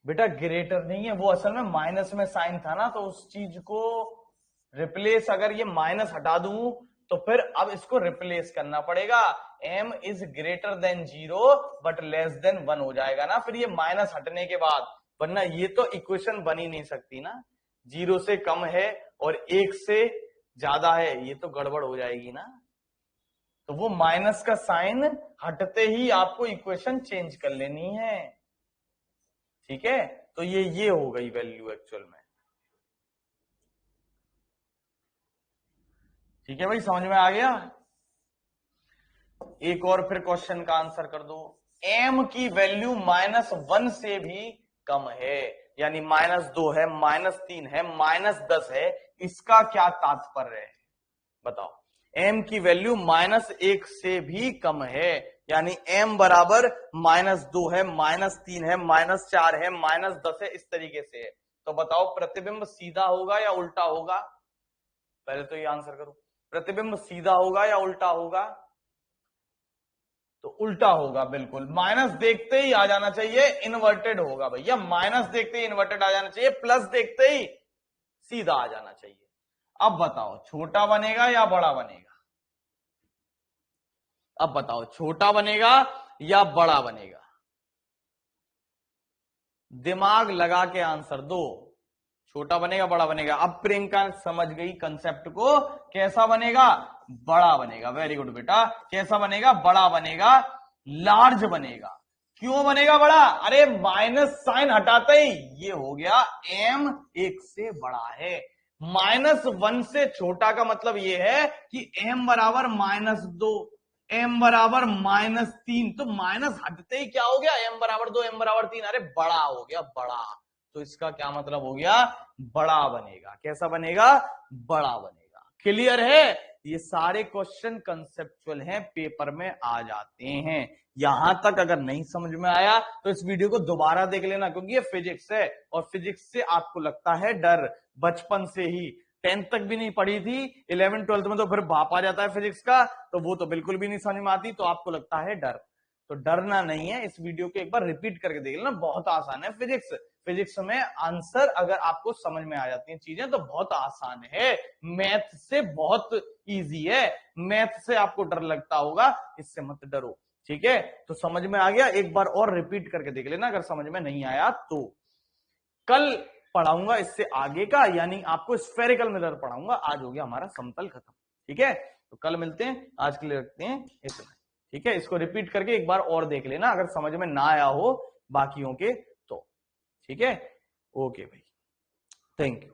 बेटा ग्रेटर नहीं है, वो असल में माइनस में साइन था ना, तो उस चीज को रिप्लेस, अगर ये माइनस हटा दूं तो फिर अब इसको रिप्लेस करना पड़ेगा। m is greater than 0 but less than 1 हो जाएगा ना फिर ये माइनस हटने के बाद, वरना ये तो इक्वेशन बन ही नहीं सकती ना। 0 से कम है और 1 से ज्यादा है, ये तो गड़बड़ हो जाएगी ना। तो वो माइनस का साइन हटते ही आपको इक्वेशन चेंज कर लेनी है, ठीक है। तो ये हो गई वैल्यू एक्चुअल में, ठीक है भाई, समझ में आ गया। एक और फिर क्वेश्चन का आंसर कर दो। m की वैल्यू -1 से भी कम है, यानी -2 है, -3 है, -10 है, इसका क्या तात्पर्य है बताओ। m की वैल्यू -1 से भी कम है, यानी m बराबर -2 है, -3 है, -4 है, -10 है, इस तरीके से है। तो बताओ प्रतिबिंब सीधा होगा या उल्टा होगा? पहले तो ये आंसर करो, प्रतिबिंब सीधा होगा या उल्टा होगा? तो उल्टा होगा, बिल्कुल। माइनस देखते ही आ जाना चाहिए इन्वर्टेड होगा भैया, माइनस देखते ही इन्वर्टेड आ जाना चाहिए, प्लस देखते ही सीधा आ जाना चाहिए। अब बताओ छोटा बनेगा या बड़ा बनेगा? अब बताओ छोटा बनेगा या बड़ा बनेगा? दिमाग लगा के आंसर दो, छोटा बनेगा बड़ा बनेगा। अब प्रियंका समझ गई कंसेप्ट को, कैसा बनेगा? बड़ा बनेगा। वेरी गुड बेटा, कैसा बनेगा? बड़ा बनेगा, लार्ज बनेगा। क्यों बनेगा बड़ा? अरे माइनस साइन हटाते ही ये हो गया m 1 से बड़ा है। -1 से छोटा का मतलब ये है कि m बराबर -2, m बराबर -3, तो माइनस हटते ही क्या हो गया? m बराबर 2, m बराबर 3, अरे बड़ा हो गया, बड़ा। तो इसका क्या मतलब हो गया? बड़ा बनेगा। कैसा बनेगा? बड़ा बनेगा। क्लियर है? ये सारे क्वेश्चन कंसेप्चुअल हैं, पेपर में आ जाते हैं। यहां तक अगर नहीं समझ में आया तो इस वीडियो को दोबारा देख लेना, क्योंकि ये फिजिक्स है और फिजिक्स से आपको लगता है डर बचपन से ही। 10th तक भी नहीं पढ़ी थी, 11th 12th में तो फिर बाप आ जाता है फिजिक्स का, तो वो तो बिल्कुल भी नहीं समझ में आती, तो आपको लगता है डर। तो डरना नहीं है, इस वीडियो को एक बार रिपीट करके देख लेना, बहुत आसान है फिजिक्स। फिजिक्स में आंसर अगर आपको समझ में आ जाती हैं चीजें तो बहुत आसान है, मैथ से बहुत इजी है। मैथ से आपको डर लगता होगा, इससे मत डरो, ठीक है। तो समझ में आ गया? एक बार और रिपीट करके देख लेना अगर समझ में नहीं आया तो। कल पढ़ाऊंगा इससे आगे का, यानी आपको स्फेरिकल मिरर पढ़ाऊंगा। आज हो गया हमारा समतल खत्म, ठीक है। तो कल मिलते हैं, आज के लिए रखते हैं इतना, ठीक है। इसको रिपीट करके एक बार और देख लेना अगर समझ में ना आया हो बाकियों के तो, ठीक है। ओके भाई, थैंक यू।